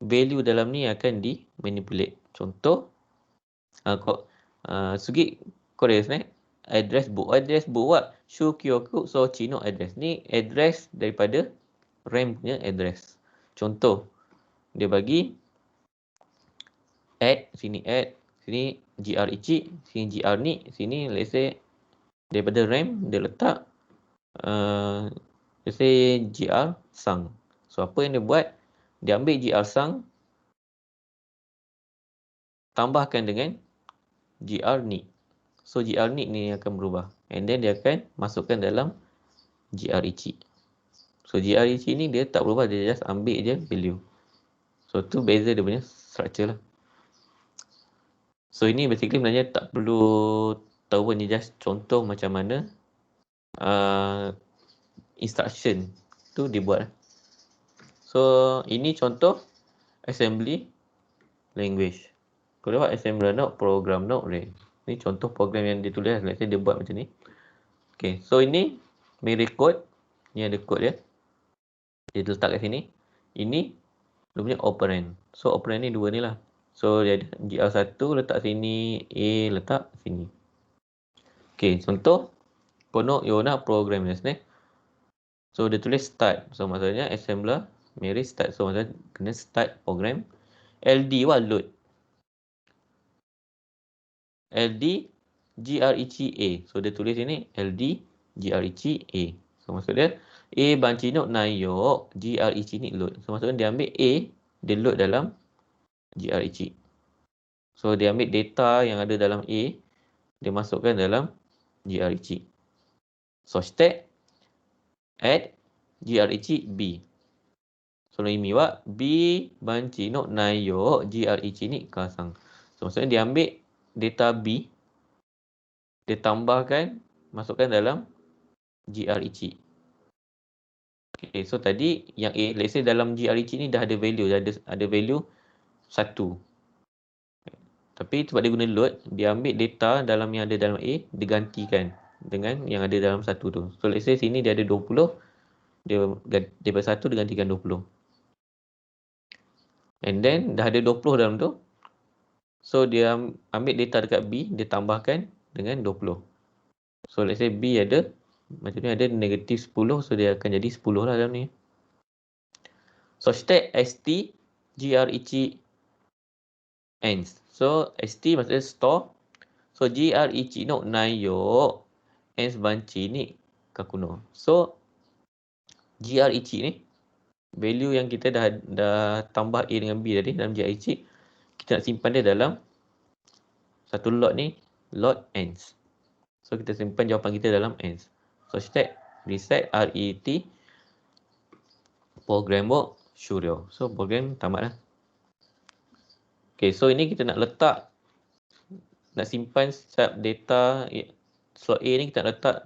value dalam ni akan di manipulate. Contoh sugi kore desu ne. Address book wa shukyoku sochi no address. Ni address daripada RAM punya address. Contoh dia bagi add, sini GR Ichi, sini GR ni, sini let's say daripada RAM dia letak let's say GR sang. So apa yang dia buat? Dia ambil GR sang, tambahkan dengan GR need. So GR need ni akan berubah. And then dia akan masukkan dalam GR icik. So GR icik ni dia tak berubah, dia just ambil je value. So tu beza dia punya structure lah. So ini basically sebenarnya tak perlu tahu pun, ni just contoh macam mana instruction tu dibuat. So ini contoh assembly language. Kalau dapat assembler note, program note, array. Ini contoh program yang dia tulis. Let's say dia buat macam ni. Okay, so ini mirror code. Ni ada code dia. Dia letak kat sini. Ini dia punya operand. So operand ni dua ni lah. So dia ada GR1 letak sini, A letak sini. Okay, contoh. Kono you nak program ni. So dia tulis start. So maksudnya assembler mirror start. So maksudnya kena start program. LD wah load. LD GREC-A. So dia tulis ini LD GREC-A. So maksud dia A banci note nayok GREC ni load. So maksudnya dia ambil A, dia load dalam GREC. So dia ambil data yang ada dalam A, dia masukkan dalam GREC. So stack add GREC B. So ini wak B banci note nayok GREC ni kasang. So maksudnya dia ambil data B, dia tambahkan, masukkan dalam GREC. Okay, so tadi yang A, let's say dalam GREC ni dah ada value, dah ada value 1. Tapi sebab dia guna load, dia ambil data dalam yang ada dalam A, digantikan dengan yang ada dalam 1 tu. So let's say sini dia ada 20, daripada 1 digantikan 20. And then dah ada 20 dalam tu. So dia ambil data dekat B, dia tambahkan dengan 20. So let's say B ada, macam ni ada negatif 10, so dia akan jadi 10 lah dalam ni. So stack ST GREC ends. So ST maksudnya store. So GREC no nayo ends banci ni kakuno. So GREC ni value yang kita dah tambah A dengan B tadi dalam GREC, kita nak simpan dia dalam satu lot ni, lot ends. So kita simpan jawapan kita dalam ends. So stack reset RET program work Shuryo. So program tamat lah. Okay, so ini kita nak letak, nak simpan setiap data slot A ni, kita nak letak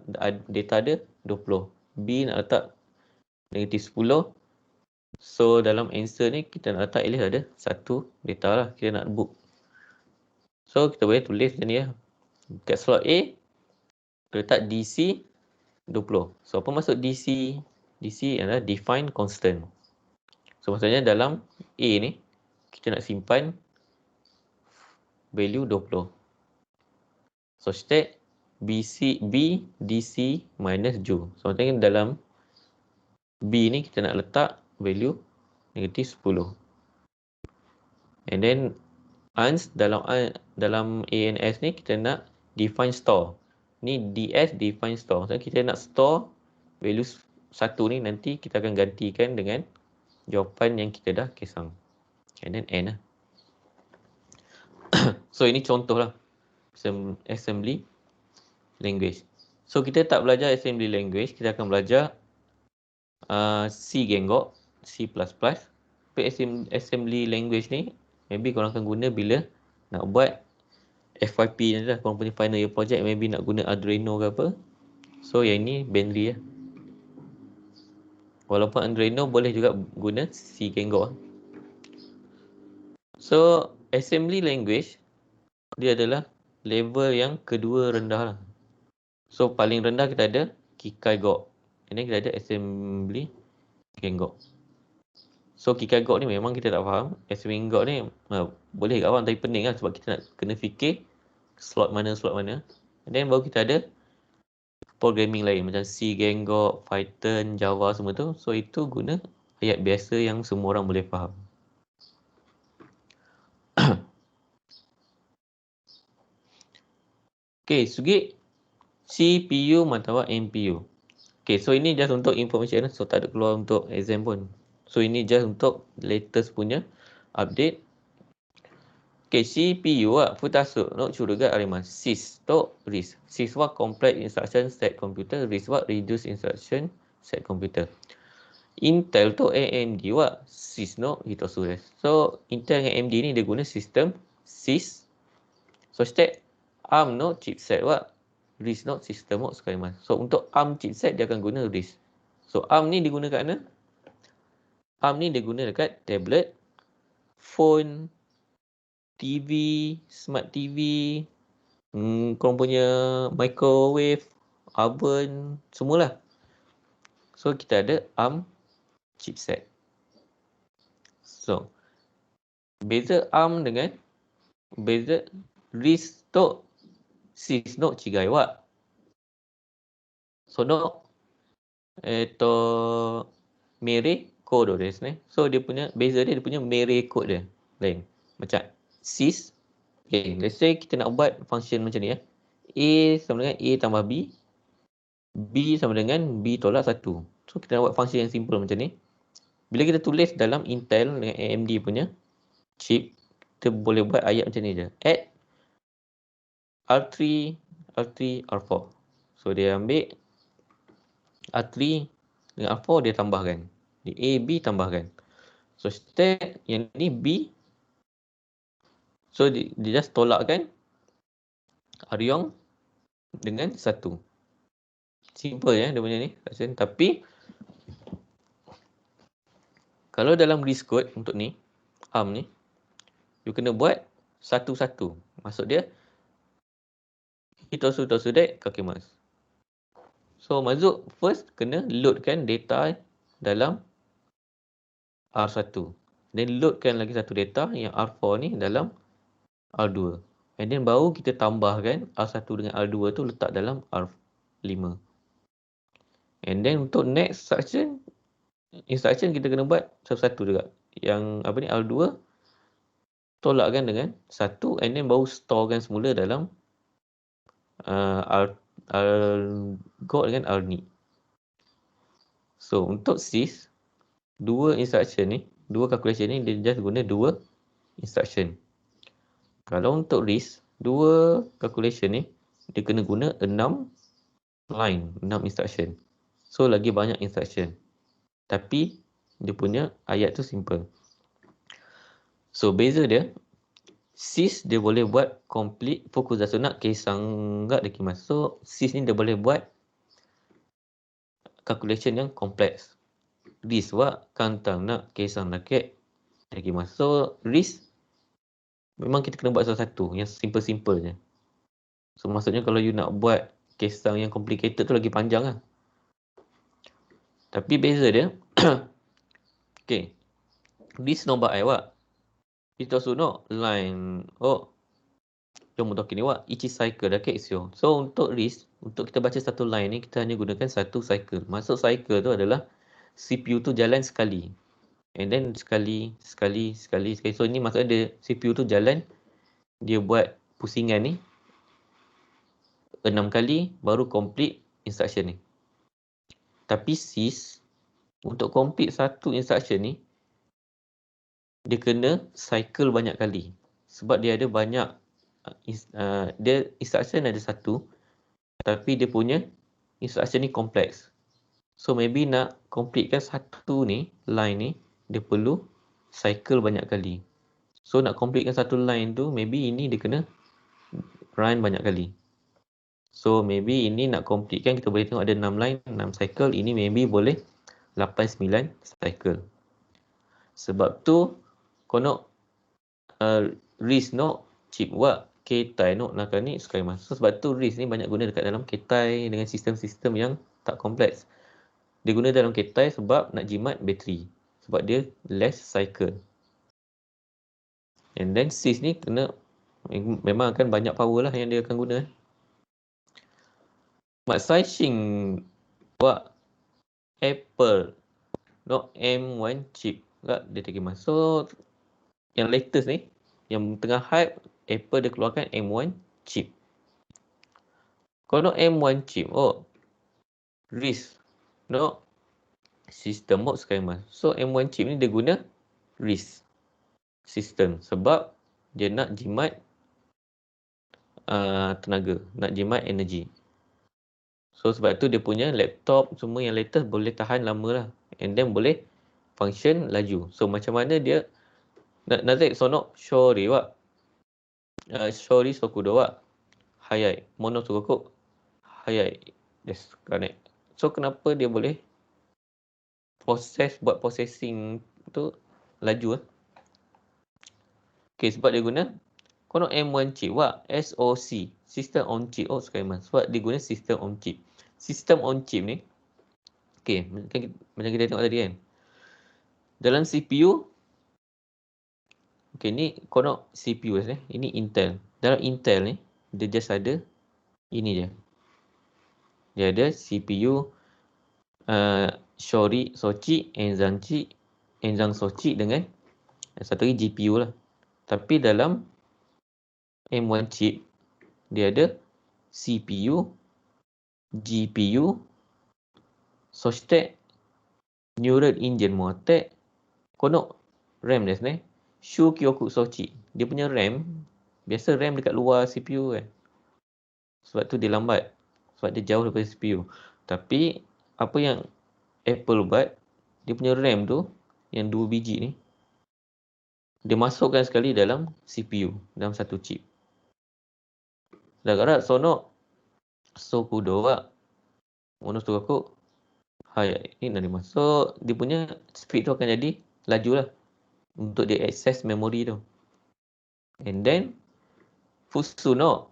data ada 20. B nak letak negatif 10. So dalam answer ni kita nak letak at least ada satu data lah, kita nak book. So kita boleh tulis macam ni lah. Kat slot A, kita letak DC 20. So apa maksud DC? DC adalah define constant. So maksudnya dalam A ni, kita nak simpan value 20. So stack B DC minus Ju. So maksudnya dalam B ni kita nak letak value negatif 10. And then ans dalam A and S ni kita nak define store. Ni DS define store. So kita nak store value 1 ni, nanti kita akan gantikan dengan jawapan yang kita dah kisang. And then N lah. So ini contoh lah assembly language. So kita tak belajar assembly language, kita akan belajar C Genggok, C++. Tapi assembly language ni maybe korang akan guna bila nak buat FYP ni lah, korang punya final year project, maybe nak guna Arduino ke apa. So yang ni Bentley lah. Walaupun Arduino boleh juga guna C Genggok. So assembly language dia adalah level yang kedua rendah lah. So paling rendah kita ada Kikai Gok. Ini kita ada assembly Genggok. So Kikai Gok ni memang kita tak faham. Assembly Genggok ni boleh kat awam tapi pening lah, sebab kita nak kena fikir slot mana. And then baru kita ada programming lain macam C Genggok, Python, Java semua tu. So itu guna ayat biasa yang semua orang boleh faham. Okay, segi CPU matawak MPU. Okay, so ini just untuk information, so tak ada keluar untuk exam pun. So ini just untuk latest punya update. Okay, CPU は2つの種類があります。sys と ris。sys は complex instruction set computer、ris は reduced instruction set computer。Intel と AMD は sys の一つです。So Intel dengan AMD にdia guna sistem sys。そして ARM の chipset は RISC のシステムを使います。So untuk ARM chipset dia akan guna RISC. So ARM ni diguna kat mana? ARM ni dia guna dekat tablet, phone, TV, smart TV, korang punya microwave, oven, semualah. So kita ada ARM chipset. So beza ARM dengan beza RISC と sys の違いは、そのメレコードですね。So dia punya beza dia punya melee code dia lain. Macam sys. Okay, let's say kita nak buat function macam ni ya. A sama dengan A tambah B. B sama dengan B tolak 1. So kita nak buat function yang simple macam ni. Bila kita tulis dalam Intel dengan AMD punya chip, kita boleh buat ayat macam ni je. Add R3, R3, R4. So dia ambil R3 dengan R4 dia tambahkan. Di A, B tambahkan. So step yang ni B. So dia just tolakkan Aryong dengan 1. Simple ya dia punya ni. Tapi kalau dalam RISC code untuk ni, ARM ni, you kena buat satu-satu. Maksud dia hitosu dek kakemas. So Mazuk first kena loadkan data dalam R1. Then loadkan lagi satu data yang R4 ni dalam R2. And then baru kita tambahkan R1 dengan R2 tu letak dalam R5. And then untuk next instruction kita kena buat satu-satu juga. Yang apa ni R2 tolakkan dengan 1 and then baru storekan semula dalam Go dengan R ni. So untuk sys, dua instruction ni, dua calculation ni dia just guna dua instruction. Kalau untuk RISC, dua calculation ni dia kena guna 6 line, 6 instruction. So lagi banyak instruction. Tapi dia punya ayat tu simple. So beza dia, sys dia boleh buat complete fokusasu nak keisang gak dekimasu. So sys ni dia boleh buat calculation yang kompleks. RISC wa kantang nak keisang nakek dekimasu. So RISC memang kita kena buat satu-satu yang simple-simple je. So maksudnya kalau you nak buat keisang yang complicated tu lagi panjang lah. Tapi beza dia okay. RISC no baai wa hitosu no line yomutoki ni wa ichi cycle dake isyo. So untuk RISC, untuk kita baca satu line ni kita hanya gunakan satu cycle. Maksud cycle tu adalah CPU tu jalan sekali. And then sekali. So ini maksudnya dia CPU tu jalan, dia buat pusingan ni 6 kali baru complete instruction ni. Tapi sys untuk complete satu instruction ni dia kena cycle banyak kali. Sebab dia ada banyak dia instruction ada satu tapi dia punya instruction ni kompleks. So maybe nak completekan satu ni, line ni, dia perlu cycle banyak kali. So nak completekan satu line tu, maybe ini dia kena run banyak kali. So maybe ini nak completekan, kita boleh tengok ada 6 line, 6 cycle. Ini maybe boleh 8-9 cycle. Sebab tu, kono RISC no chip wa ketai no nakani sukaimasu. So sebab tu RISC ni banyak guna dekat dalam ketai dengan sistem-sistem yang tak kompleks. Dia guna dalam ketai sebab nak jimat bateri. Sebab dia less cycle. And then sys ni kena memang akan banyak power lah yang dia akan guna. Mak Saishing wa Apple no M1 chip kat dia terkimas. So yang latest ni, yang tengah hype, Apple dia keluarkan M1 chip. Kalau M1 chip, RISC no system mode skema. So M1 chip ni dia guna RISC system sebab dia nak jimat tenaga, nak jimat energi. So sebab tu dia punya laptop semua yang latest boleh tahan lama lah, and then boleh function laju. So macam mana dia Nazek sonok shori wa shori sokudo wa hayai, mono sugoku hayai desu kane. So kenapa dia boleh buat processing tu laju Okay, sebab dia guna kono M1 chip wa SoC, system on chip. Oh sekali sebab dia guna system on chip. System on chip ni okay, macam kita tengok tadi kan, dalam CPU okay, ni kono CPU ini Intel. Dalam Intel ni dia just ada ini je, dia ada CPU Shori Sochi, Enzang Sochi dengan satu lagi GPU lah. Tapi dalam M1 chip dia ada CPU, GPU, Sochtek, Neural Engine Motek, kono RAM des ne. Shu Kyoku Sochi. Dia punya RAM, biasa RAM dekat luar CPU kan. Sebab tu dia lambat. Sebab dia jauh daripada CPU. Tapi apa yang Apple buat, dia punya RAM tu yang 2 biji ni, dia masukkan sekali dalam CPU, dalam satu chip. Dagara sono sokudo wa mono sugaku hayai ni narima. So dia punya speed tu akan jadi laju lah untuk dia access memori tu. And then fusu no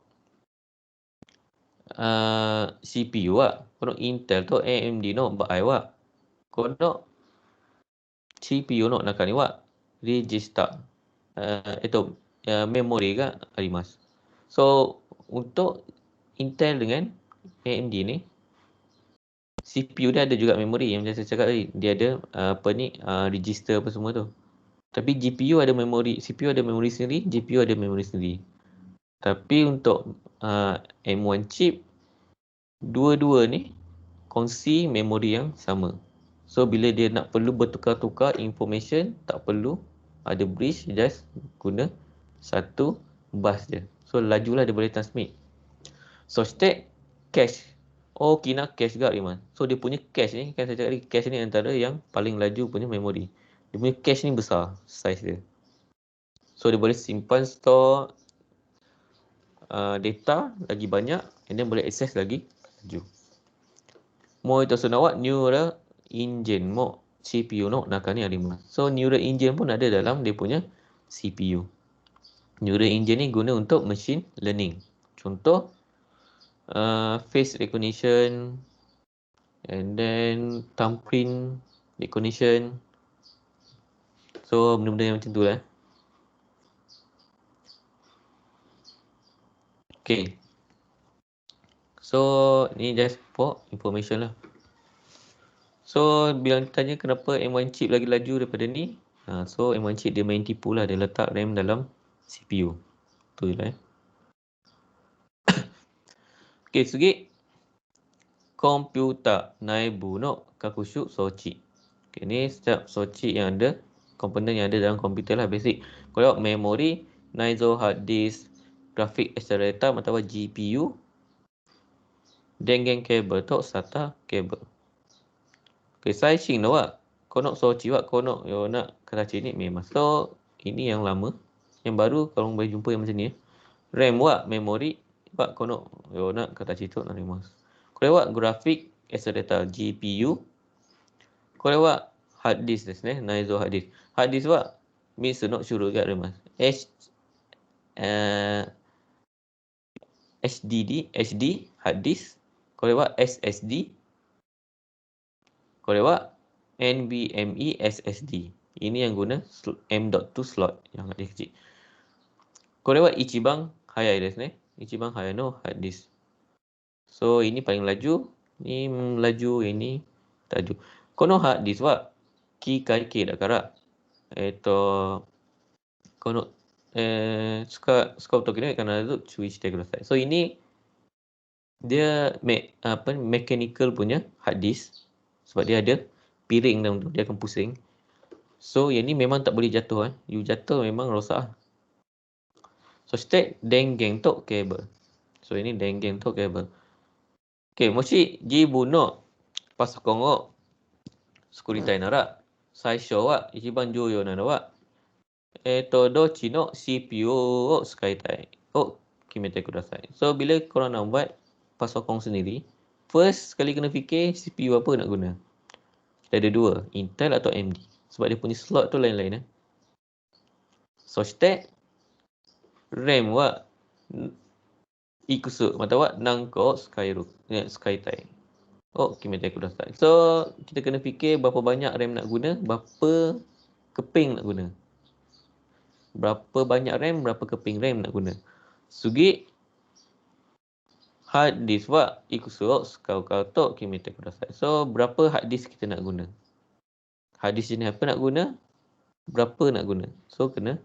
CPU wa kono Intel to AMD no baai wa kono CPU no naka ni wa register memori ga arimasu. So untuk Intel dengan AMD ni, CPU dia ada juga memori yang macam saya cakap tadi. Dia ada register apa semua tu. Tapi GPU ada memori, CPU ada memori sendiri, GPU ada memori sendiri. Tapi untuk M1 chip, dua-dua ni kongsi memori yang sama. So bila dia nak perlu bertukar-tukar information, tak perlu ada bridge, just guna satu bus je. So lajulah dia boleh transmit. Sochtek cache. Oh, kina cache juga Iman. So dia punya cache ni, kan saya cakap tadi, cache ni antara yang paling laju punya memori. Dia punya cache ni besar size dia. So dia boleh simpan, store data lagi banyak, and then boleh access lagi laju. Mo ito sunawa neural engine mo CPU no nakani arimasu. So neural engine pun ada dalam dia punya CPU. Neural engine ni guna untuk machine learning. Contoh face recognition, and then thumbprint recognition. So benda-benda yang macam tu lah. Okay. So ni just for information lah. So bila tanya kenapa M1 chip lagi laju daripada ni, so M1 chip dia main tipu lah. Dia letak RAM dalam CPU. Tu je lah. Okay, segi komputer naibu no kakushu sochi. Okay, ni setiap sochi yang ada, komponen yang ada dalam komputer lah, basic. Kalau memori, naizo hard disk, graphic accelerator atau GPU, dengen kabel to SATA kabel. Okay, saishin no wa kono sochi wa kono yo na katachi ni miemasu. So ini yang lama. Yang baru kalau boleh jumpa yang macam ni. RAM wa memori wa kono yo na katachi to narimasu. Kore wa graphic accelerator GPU. Kore wa hard disk desu ne, naizo hard disk. Hard disk wa misu no shuru ga arimasu. HD hard disk. Kore wa SSD. Kore wa NVMe SSD. Ini yang guna M.2 slot yang ada kecil. Kore wa ichiban hayai desu ne. Ichiban hayai no hard disk. So ini paling laju, ni laju, ini tak laju. Kono hard disk wa kikai ke dakara kono scope token kana tu chuichi te kudasai. So ini dia mechanical punya hard disk. Sebab dia ada piring dalam tu, dia akan pusing. So yang ni memang tak boleh jatuh. You jatuh memang rosak. So step denggeng tok kabel. So ini denggeng tok kabel. Okay, mochi ji buno pasokong o skuritai nara saisho wa ichiban jouyo nano wa dochi no CPU o skaitai o kimete kudasai. So bila korang nak buat pasokong sendiri, first sekali kena fikir CPU apa nak guna. Kita ada dua, Intel atau AMD. Sebab dia punya slot tu lain-lain. So step RAM wa ikusu mata wa nanko skaitai. Oh, kimete kudasai. So kita kena fikir berapa banyak RAM nak guna, berapa keping nak guna. Berapa banyak RAM, berapa keping RAM nak guna. Sugi hard disk wa ikusu skau to kimete kudasai. So berapa hard disk kita nak guna. Hard disk jenis apa nak guna, berapa nak guna. So kena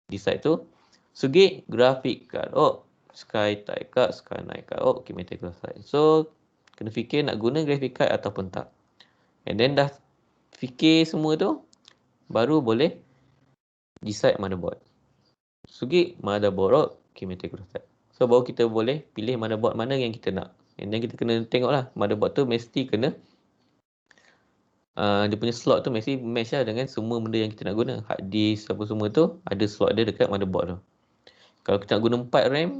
decide tu. Sugi graphic card. Oh, skaitai ka, skanai ka. Oh, kimete kudasai. So kena fikir nak guna graphic card ataupun tak. And then dah fikir semua tu, baru boleh decide motherboard. Sugi motherboard kimete kudasai. So baru kita boleh pilih motherboard mana yang kita nak. And then kita kena tengoklah motherboard tu mesti kena dia punya slot tu mesti match lah dengan semua benda yang kita nak guna. Hard disk apa semua tu ada slot dia dekat motherboard tu. Kalau kita nak guna 4 RAM,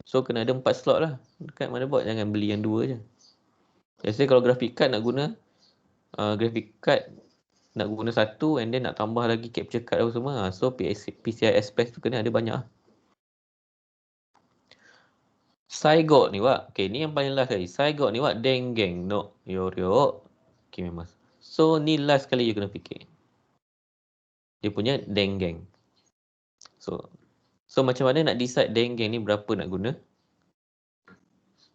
so kena ada 4 slot lah dekat motherboard. Jangan beli yang 2 je. Biasanya kalau graphic card nak guna graphic card nak guna satu and then nak tambah lagi capture card apa semua. So PCI Express tu kena ada banyak lah. Saigo ni wa. Okay, ni yang paling last kali. Saigo ni wa denggeng no yoryo kimemas. So ni last kali you kena fikir. Dia punya denggeng. So macam mana nak decide denggeng ni berapa nak guna?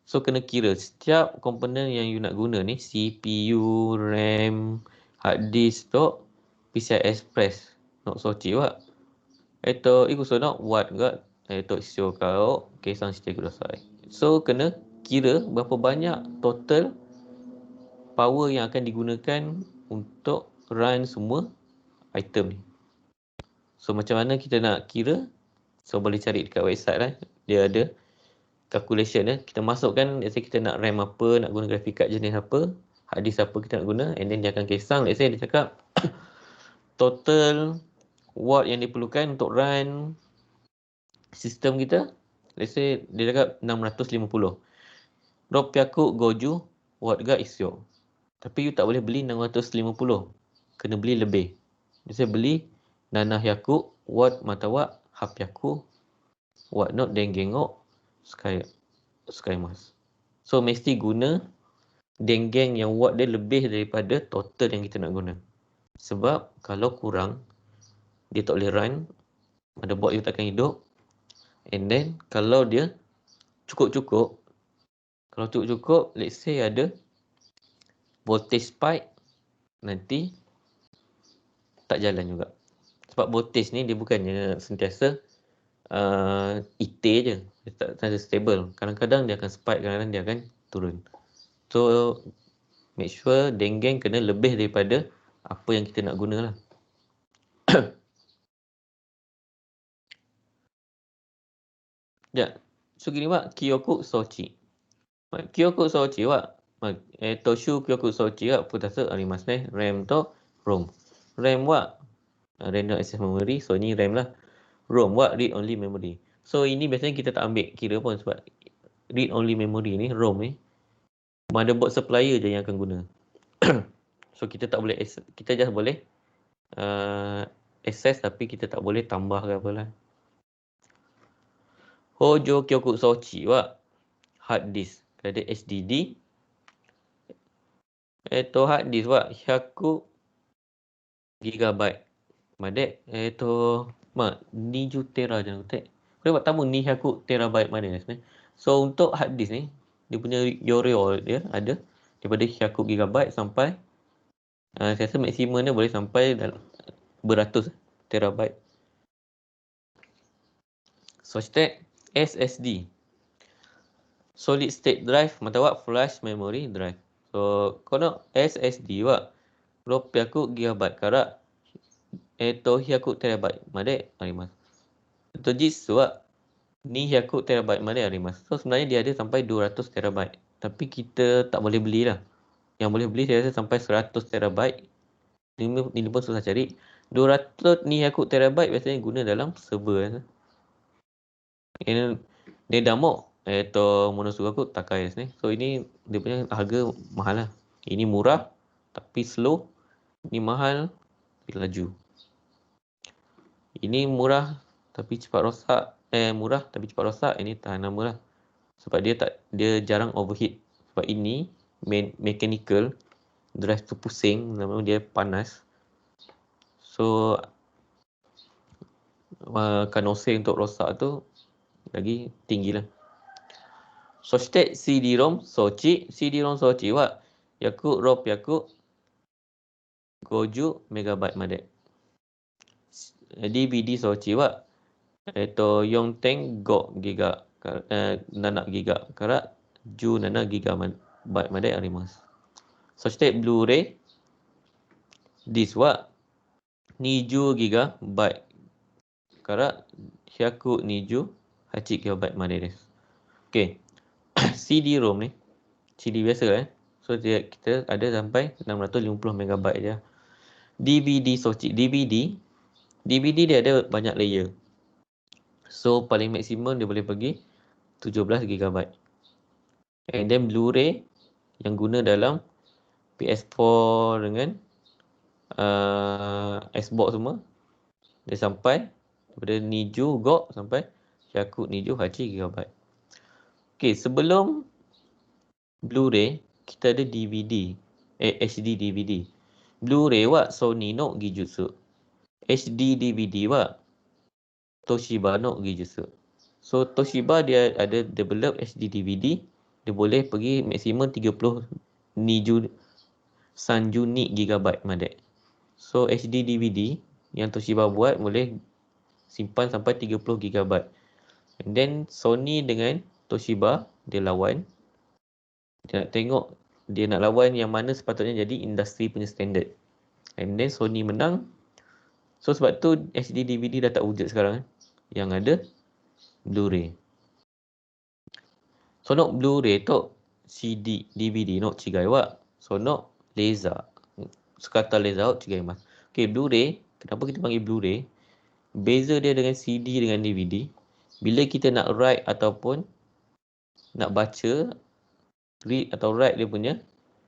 So kena kira setiap komponen yang you nak guna ni, CPU, RAM, hard disk tu, PCI Express no sochi wa. Ikuso no watt ga shio ka o keisan shite kudasai. So kena kira berapa banyak total power yang akan digunakan untuk run semua item ni. So macam mana kita nak kira? So boleh cari dekat website lah. Dia ada calculation kita masukkan, let's say kita nak RAM apa, nak guna graphic card jenis apa, hard disk apa kita nak guna, and then dia akan kesang. Let's say dia cakap total watt yang diperlukan untuk run sistem kita, let's say dia cakap 650. Ropyaku goju watt ga isyo. Tapi you tak boleh beli 650. Kena beli lebih. Let's say beli 700 watt matawa 800 watt no denggeng o skaimas. So mesti guna denggeng yang watt dia lebih daripada total yang kita nak guna. Sebab kalau kurang, dia tak boleh run, motherboard dia takkan hidup. And then kalau dia cukup-cukup, kalau cukup-cukup, let's say ada voltage spike, nanti tak jalan juga. Sebab voltage ni dia bukannya sentiasa itir je, dia tak ada stable. Kadang-kadang dia akan spike, kadang-kadang dia akan turun. So make sure denggeng kena lebih daripada apa yang kita nak guna lah. Ya, so gini wa Kyoku Sochi. Kyoku Sochi wa Toshu Kyoku Sochi wa Futasu arimasu ne. RAM to ROM. RAM wa random access memory, so ni RAM lah. ROM wa read only memory. So ini biasanya kita tak ambil kira pun sebab read only memory ni, ROM ni, motherboard supplier je yang akan guna. So kita tak boleh, kita just boleh access tapi kita tak boleh tambah ke apa lah. Hojo Kyoku Sochi wa hard disk. Ada HDD. Hard disk wa 100 GB. Made 20 tera je nak. Boleh buat tamu ni 100 terabyte mana sebenarnya. So untuk hard disk ni, dia punya yoryo dia ada daripada 100 GB sampai saya rasa maksimum dia boleh sampai beratus terabyte. So step SSD, solid state drive matawa flash memory drive. So, kono SSD wa 600 GB から100 TB まであります。実は200 TB まであります。So, sebenarnya dia ada sampai 200 TB. Tapi kita tak boleh beli lah. Yang boleh beli saya rasa sampai 100 TB. Ini pun susah cari. 200 200 TB biasanya guna dalam server. Ini dia damo monosugaku takai desu ne. So ini dia punya harga mahal lah. Ini murah tapi slow. Ini mahal tapi laju. Ini murah tapi cepat rosak. Murah tapi cepat rosak. Ini tahan lama lah. Sebab dia jarang overheat. Sebab ini mechanical, drive tu pusing, lama dia panas. So kanosei untuk rosak tu lagi tinggi lah. そして CD-ROM 装置 CD-ROM 装置は約650 MB まで。DVD 装置は4.5 GB 7 GB から17 GB まであります。そして Blu-ray ディスは20 GB から128 GB までです。Okay. CD-ROM ni, CD biasa So kita ada sampai 650 MB je. DVD soci, DVD dia ada banyak layer. So paling maksimum dia boleh pergi 17 GB. And then Blu-ray yang guna dalam PS4 dengan Xbox semua, dia sampai daripada 7 GB sampai 128 GB. Okay, sebelum Blu-ray kita ada DVD, HD DVD. Blu-ray wa Sony no gijutsu. HD DVD wa Toshiba no gijutsu. So Toshiba dia ada develop HD DVD, dia boleh pergi maksimum 30 sanju ni gigabyte made. So HD DVD yang Toshiba buat boleh simpan sampai 30 GB. And then Sony dengan Toshiba dia lawan. Dia nak tengok dia nak lawan yang mana sepatutnya jadi industri punya standard. And then Sony menang. So sebab tu HD DVD dah tak wujud sekarang. Yang ada Blu-ray. So no Blu-ray tu CD DVD no chigai wa so no laser. Sekata laser chigai mas. Okay, Blu-ray, kenapa kita panggil Blu-ray? Beza dia dengan CD dengan DVD, bila kita nak write ataupun nak baca, read atau write dia punya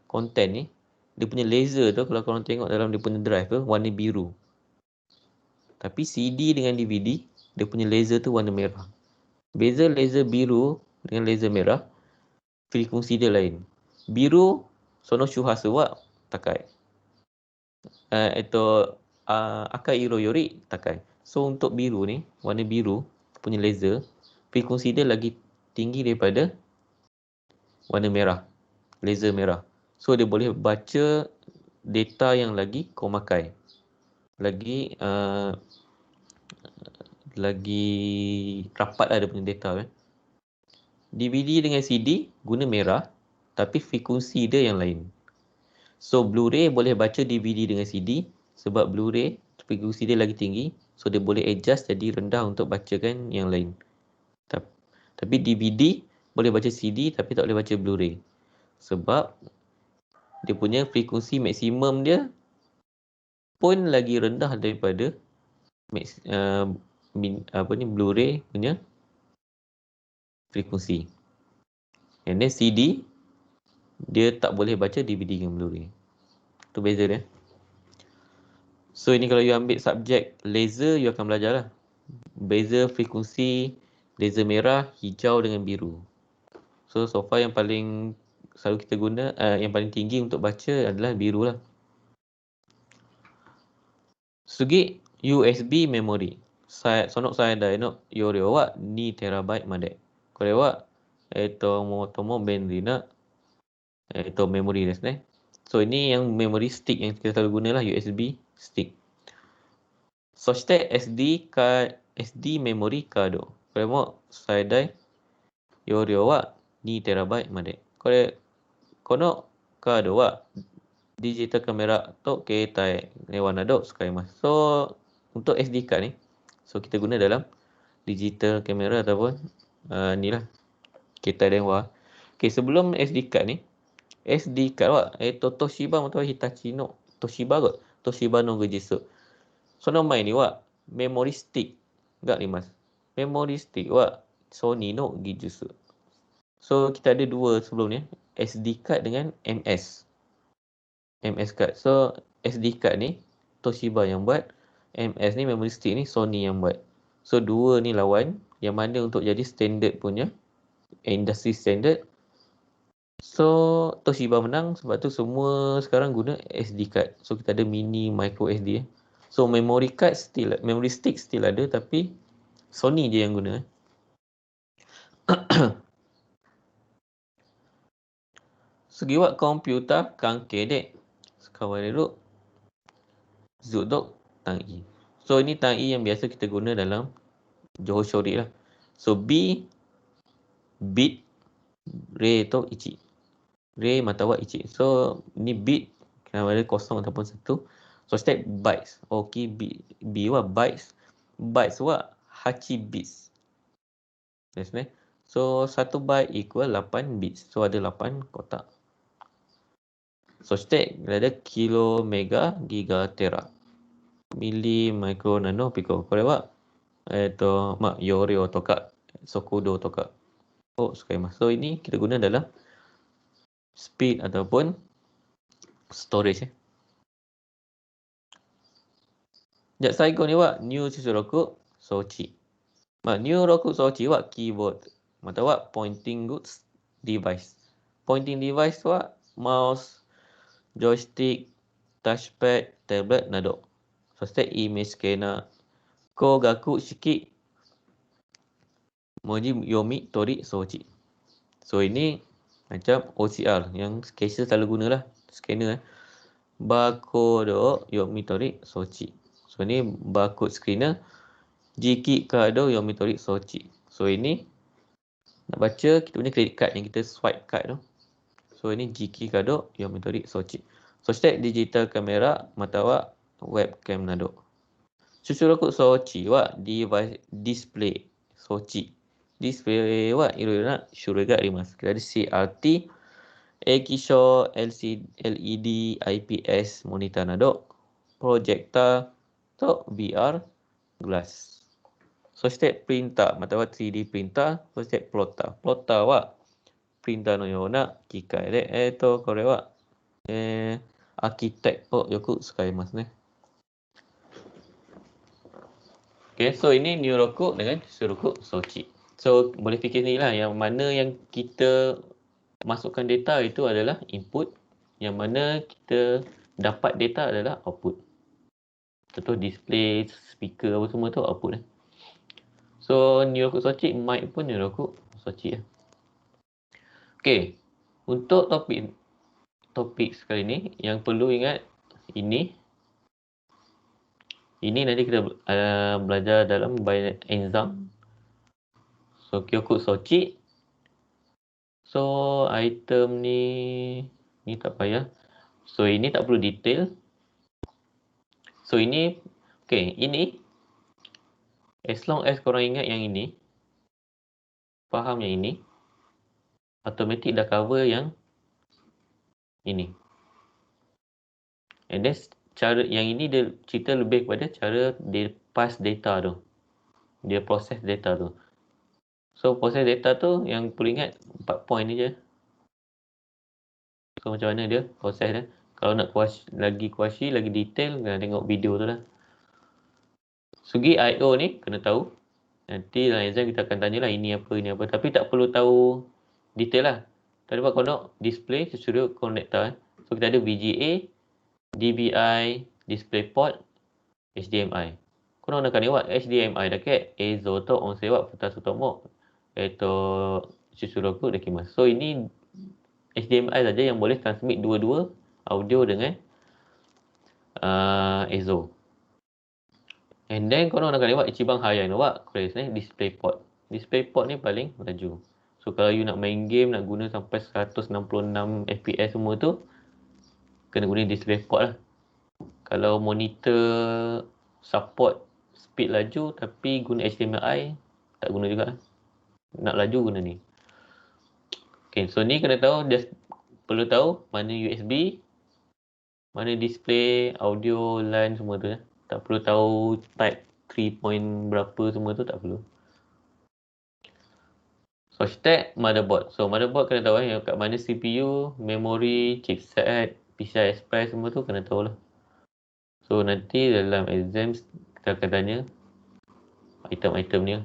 content ni, dia punya laser tu kalau korang tengok dalam dia punya drive tu warna biru. Tapi CD dengan DVD, dia punya laser tu warna merah. Beza laser biru dengan laser merah, frekuensi dia lain. Biru sono shuhasu wa takai. Akai iro yori takai. So untuk biru ni, warna biru punya laser, frekuensi dia lagi tinggi daripada warna merah, laser merah. So dia boleh baca data yang lagi komakai, lagi rapat lah dia punya data kan. DVD dengan CD guna merah, tapi frekuensi dia yang lain. So Blu-ray boleh baca DVD dengan CD, sebab Blu-ray frekuensi dia lagi tinggi, so dia boleh adjust jadi rendah untuk bacakan yang lain. Tapi DVD boleh baca CD tapi tak boleh baca Blu-ray, sebab dia punya frekuensi maksimum dia pun lagi rendah daripada Blu-ray punya frekuensi. And then CD dia tak boleh baca DVD dengan Blu-ray. Tu beza dia. So ini kalau you ambil subjek laser, you akan belajar lah beza frekuensi laser merah, hijau dengan biru. So far yang paling selalu kita guna, yang paling tinggi untuk baca adalah biru lah. Sugi USB memory. Sonok saya dah yorio wa 2 TB まで。これは最も便利なmemory ですね。So ini yang memory stick yang kita selalu guna lah, USB stick. そして SD memory card。これも最大容量は2 TB まで。この ka do wa digital kamera to ketai newana do sukai mas. So untuk SD card ni, so kita guna dalam digital kamera ataupun ni lah ketai dewa. Okay, sebelum SD card ni, SD card wa Toshiba atau Hitachi no Toshiba kot. Toshiba no Gejisu. So no main ni wa memory stick gak ni mas. Memory stick wa Sony no Gejisu. So kita ada dua sebelum ni, SD card dengan MS card. So SD card ni Toshiba yang buat, MS ni memory stick ni Sony yang buat. So dua ni lawan, yang mana untuk jadi standard punya industry standard. So Toshiba menang sebab tu semua sekarang guna SD card. So kita ada mini, micro SD. So memory card still, memory stick still ada, tapi Sony je yang guna. Segi buat komputer kangke dek. Sekawan duduk Zudok Tang I. So ini Tang I yang biasa kita guna dalam Johor Shorey lah. So B bit, Re tu Ichi. Re matawa Ichi. So ni bit kena ada kosong ataupun satu. So step bytes. Okay, B wa bytes. Bytes wa Hachi bits. Yes, ne? So 1 byte equal 8 bits. So ada 8 kotak. So step ada kilo, mega, giga, tera. Mili, micro, nano, pico. Kore wa yore otoka, sokudo otoka. Oh, sukai mas. So ini kita guna dalam speed ataupun storage. Jak saigo ni wa new Susuroku Sochi. New Roku Sochi wa keyboard. Mata wa pointing goods device. Pointing device wa mouse, joystick, touchpad, tablet, nado. So step image scanner. Ko gaku shiki moji yomi tori sochi. So ini macam OCR yang cashier selalu guna lah, scanner. Barcode yomi tori sochi. So ini barcode scanner. Jiki kado yomi tori sochi. So ini nak baca kita punya credit card yang kita swipe card tu. So ini Jiki kado yomi tori sochi. So step digital kamera matawa webcam nado. Susuroku sochi wa device display sochi. Display wa irona shurega arimasu. Kita ada CRT, Ekisho, LCD, LED, IPS monitor nado, projector to VR glass. So step printer matawa 3D printer. So step plotter. Plotter wa printer no yona kikai de kore wa architect yoku sukaimasu ne. Okay, so ini New Roku dengan Susuroku Sochi. So boleh fikir ni lah, yang mana yang kita masukkan data itu adalah input, yang mana kita dapat data adalah output. Contoh display, speaker apa semua tu output. So New Roku Sochi, mic pun New Roku Sochi. Okay, untuk topik sekali ni yang perlu ingat ini nanti kita belajar dalam binary exam. So Kyoku Sochi. So item ni tak payah. So ini tak perlu detail. So ini okay, ini as long as korang ingat yang ini, faham yang ini, automatic dah cover yang ini. And then cara yang ini dia cerita lebih kepada cara dia pass data tu. Dia proses data tu. So proses data tu yang perlu ingat 4 point ni je. So macam mana dia proses dia. Kalau nak kuasi lagi detail, kena tengok video tu lah. Segi I/O ni kena tahu. Nanti dalam exam kita akan tanyalah ini apa. Tapi tak perlu tahu detail lah. Tadi buat kau display sesudah connector. So kita ada VGA, DBI, DisplayPort, HDMI. Kau nak buat HDMI dekat Eizo to onsewa futasutomo Susuroku dekimasu. So ini HDMI saja yang boleh transmit dua-dua audio dengan Eizo. And then kau nak buat ichiban haya buat DisplayPort. DisplayPort ni paling laju. So kalau you nak main game, nak guna sampai 166 FPS semua tu, kena guna DisplayPort lah. Kalau monitor support speed laju tapi guna HDMI, tak guna juga lah. Nak laju guna ni. Okay, so ni kena tahu, dia perlu tahu mana USB, mana display, audio, LAN semua tu. Tak perlu tahu type 3 point berapa semua tu, tak perlu. So stack motherboard. So motherboard kena tahu yang kat mana CPU, memori, chipset, PCI Express semua tu kena tahu lah. So nanti dalam exam kita akan tanya item-item ni.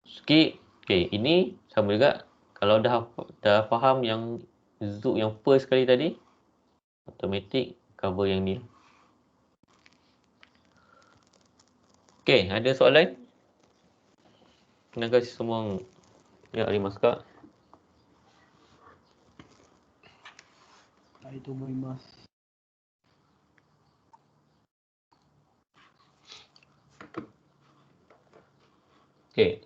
Sikit. Okay, ini sama juga. Kalau dah faham yang Zook yang first kali tadi, automatic cover yang ni. Okay, ada soalan? Terima kasih semua. Ya, Arima Skak. はい、と思います。Okay,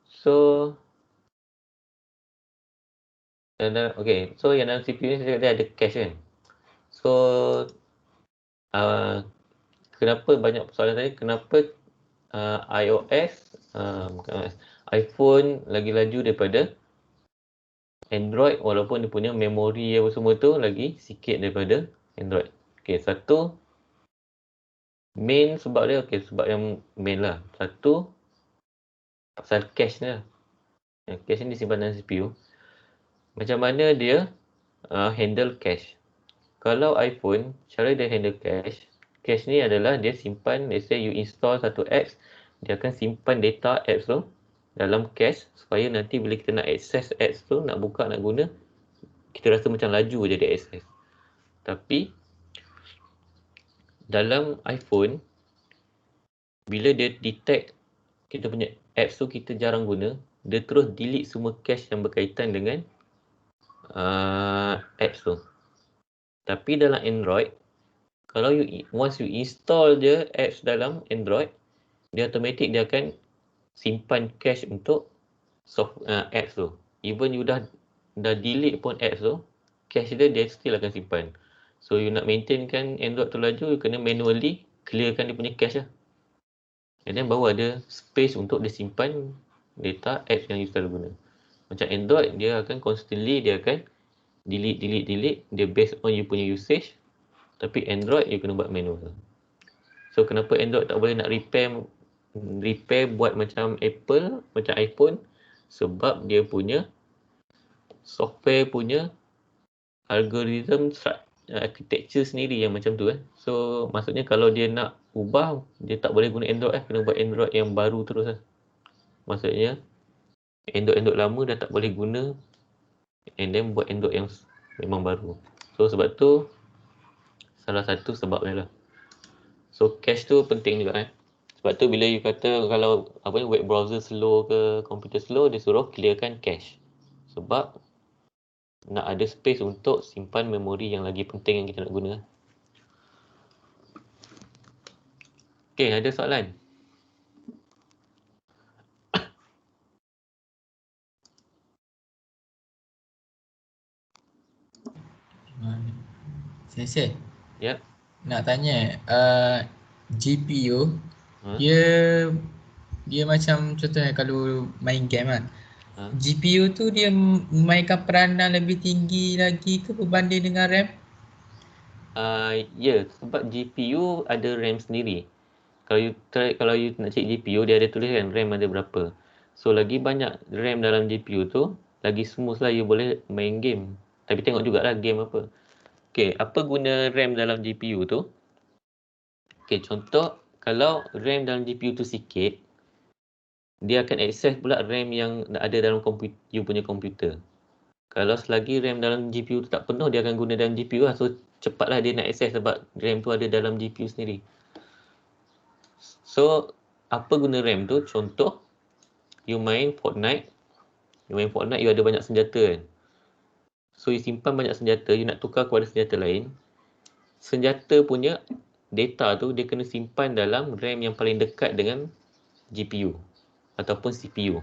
so okay, so yang dalam CPU ni dia ada cache kan. So kenapa banyak soalan tadi? Kenapa iOS, iPhone lagi laju daripada Android walaupun dia punya memori apa semua tu lagi sikit daripada Android. Okay, satu main sebab dia, okay, sebab yang main lah. Satu pasal cache ni lah. Cache ni disimpan dalam CPU. Macam mana dia handle cache? Kalau iPhone, cara dia handle cache, cache ni adalah dia simpan, let's say you install satu apps, dia akan simpan data apps tu dalam cache supaya nanti bila kita nak access apps tu, nak buka, nak guna, kita rasa macam laju je dia access. Tapi dalam iPhone, bila dia detect kita punya apps tu kita jarang guna, dia terus delete semua cache yang berkaitan dengan apps tu. Tapi dalam Android, kalau once you install je apps dalam Android, dia automatic dia akan simpan cache untuk apps tu. Even you dah delete pun apps tu, cache dia still akan simpan. So you nak maintainkan Android tu laju, you kena manually clearkan dia punya cache lah. And then baru ada space untuk dia simpan data apps yang you selalu guna. Macam Android, dia akan constantly dia akan delete, dia based on you punya usage. Tapi Android you kena buat manual. So kenapa Android tak boleh nak repair buat macam Apple, macam iPhone? Sebab dia punya software punya algorithm architecture sendiri yang macam tu. So maksudnya kalau dia nak ubah, dia tak boleh guna Android, kena buat Android yang baru terus lah. Maksudnya Android lama dah tak boleh guna, and then buat Android yang memang baru. So sebab tu salah satu sebab dia lah. So cache tu penting juga. Sebab tu bila you kata kalau web browser slow ke komputer slow, dia suruh clearkan cache. Sebab nak ada space untuk simpan memori yang lagi penting yang kita nak guna. Okay, ada soalan? Sensei, Ya. nak tanya, GPU Ha? dia macam contohnya kalau main game kan, Ha? GPU tu dia memainkan peranan lebih tinggi lagi ke berbanding dengan RAM? Ya, sebab GPU ada RAM sendiri. Kalau you nak cek GPU, dia ada tuliskan RAM ada berapa. So lagi banyak RAM dalam GPU tu, lagi smooth lah you boleh main game. Tapi tengok jugalah game apa. Okay, apa guna RAM dalam GPU tu? Okay, contoh kalau RAM dalam GPU tu sikit, dia akan access pula RAM yang ada dalam you punya komputer. Kalau selagi RAM dalam GPU tu tak penuh, dia akan guna dalam GPU lah. So cepatlah dia nak access sebab RAM tu ada dalam GPU sendiri. So apa guna RAM tu? Contoh you main Fortnite, you ada banyak senjata kan. So you simpan banyak senjata, you nak tukar kepada senjata lain. Senjata punya data tu dia kena simpan dalam RAM yang paling dekat dengan GPU ataupun CPU.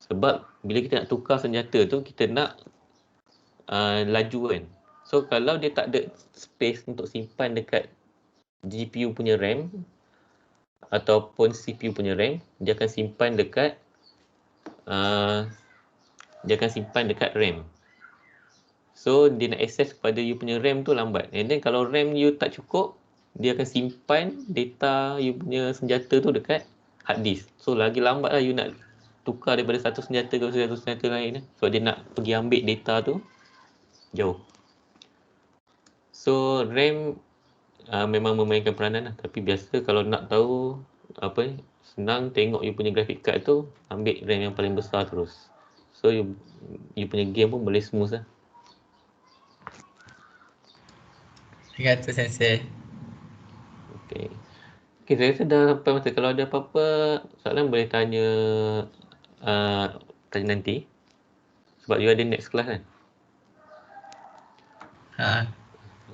Sebab bila kita nak tukar senjata tu, kita nak laju kan. So kalau dia tak ada space untuk simpan dekat GPU punya RAM ataupun CPU punya RAM, dia akan simpan dekat RAM. So dia nak access kepada you punya RAM tu lambat. And then kalau RAM you tak cukup, dia akan simpan data you punya senjata tu dekat hard disk. So lagi lambat lah you nak tukar daripada satu senjata ke satu senjata lain. So dia nak pergi ambil data tu jauh. So RAM memang memainkan peranan lah. Tapi biasa kalau nak tahu senang tengok you punya graphic card tu, ambil RAM yang paling besar terus. So you punya game pun boleh smooth lah. Terima kasih Sensei. Okay. Okay, saya rasa dah sampai masa. Kalau ada apa-apa soalan boleh tanya nanti. Sebab you ada next class kan? Ha.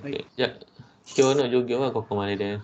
Okay. Ya. Kyo no jogyo wa koko made desu.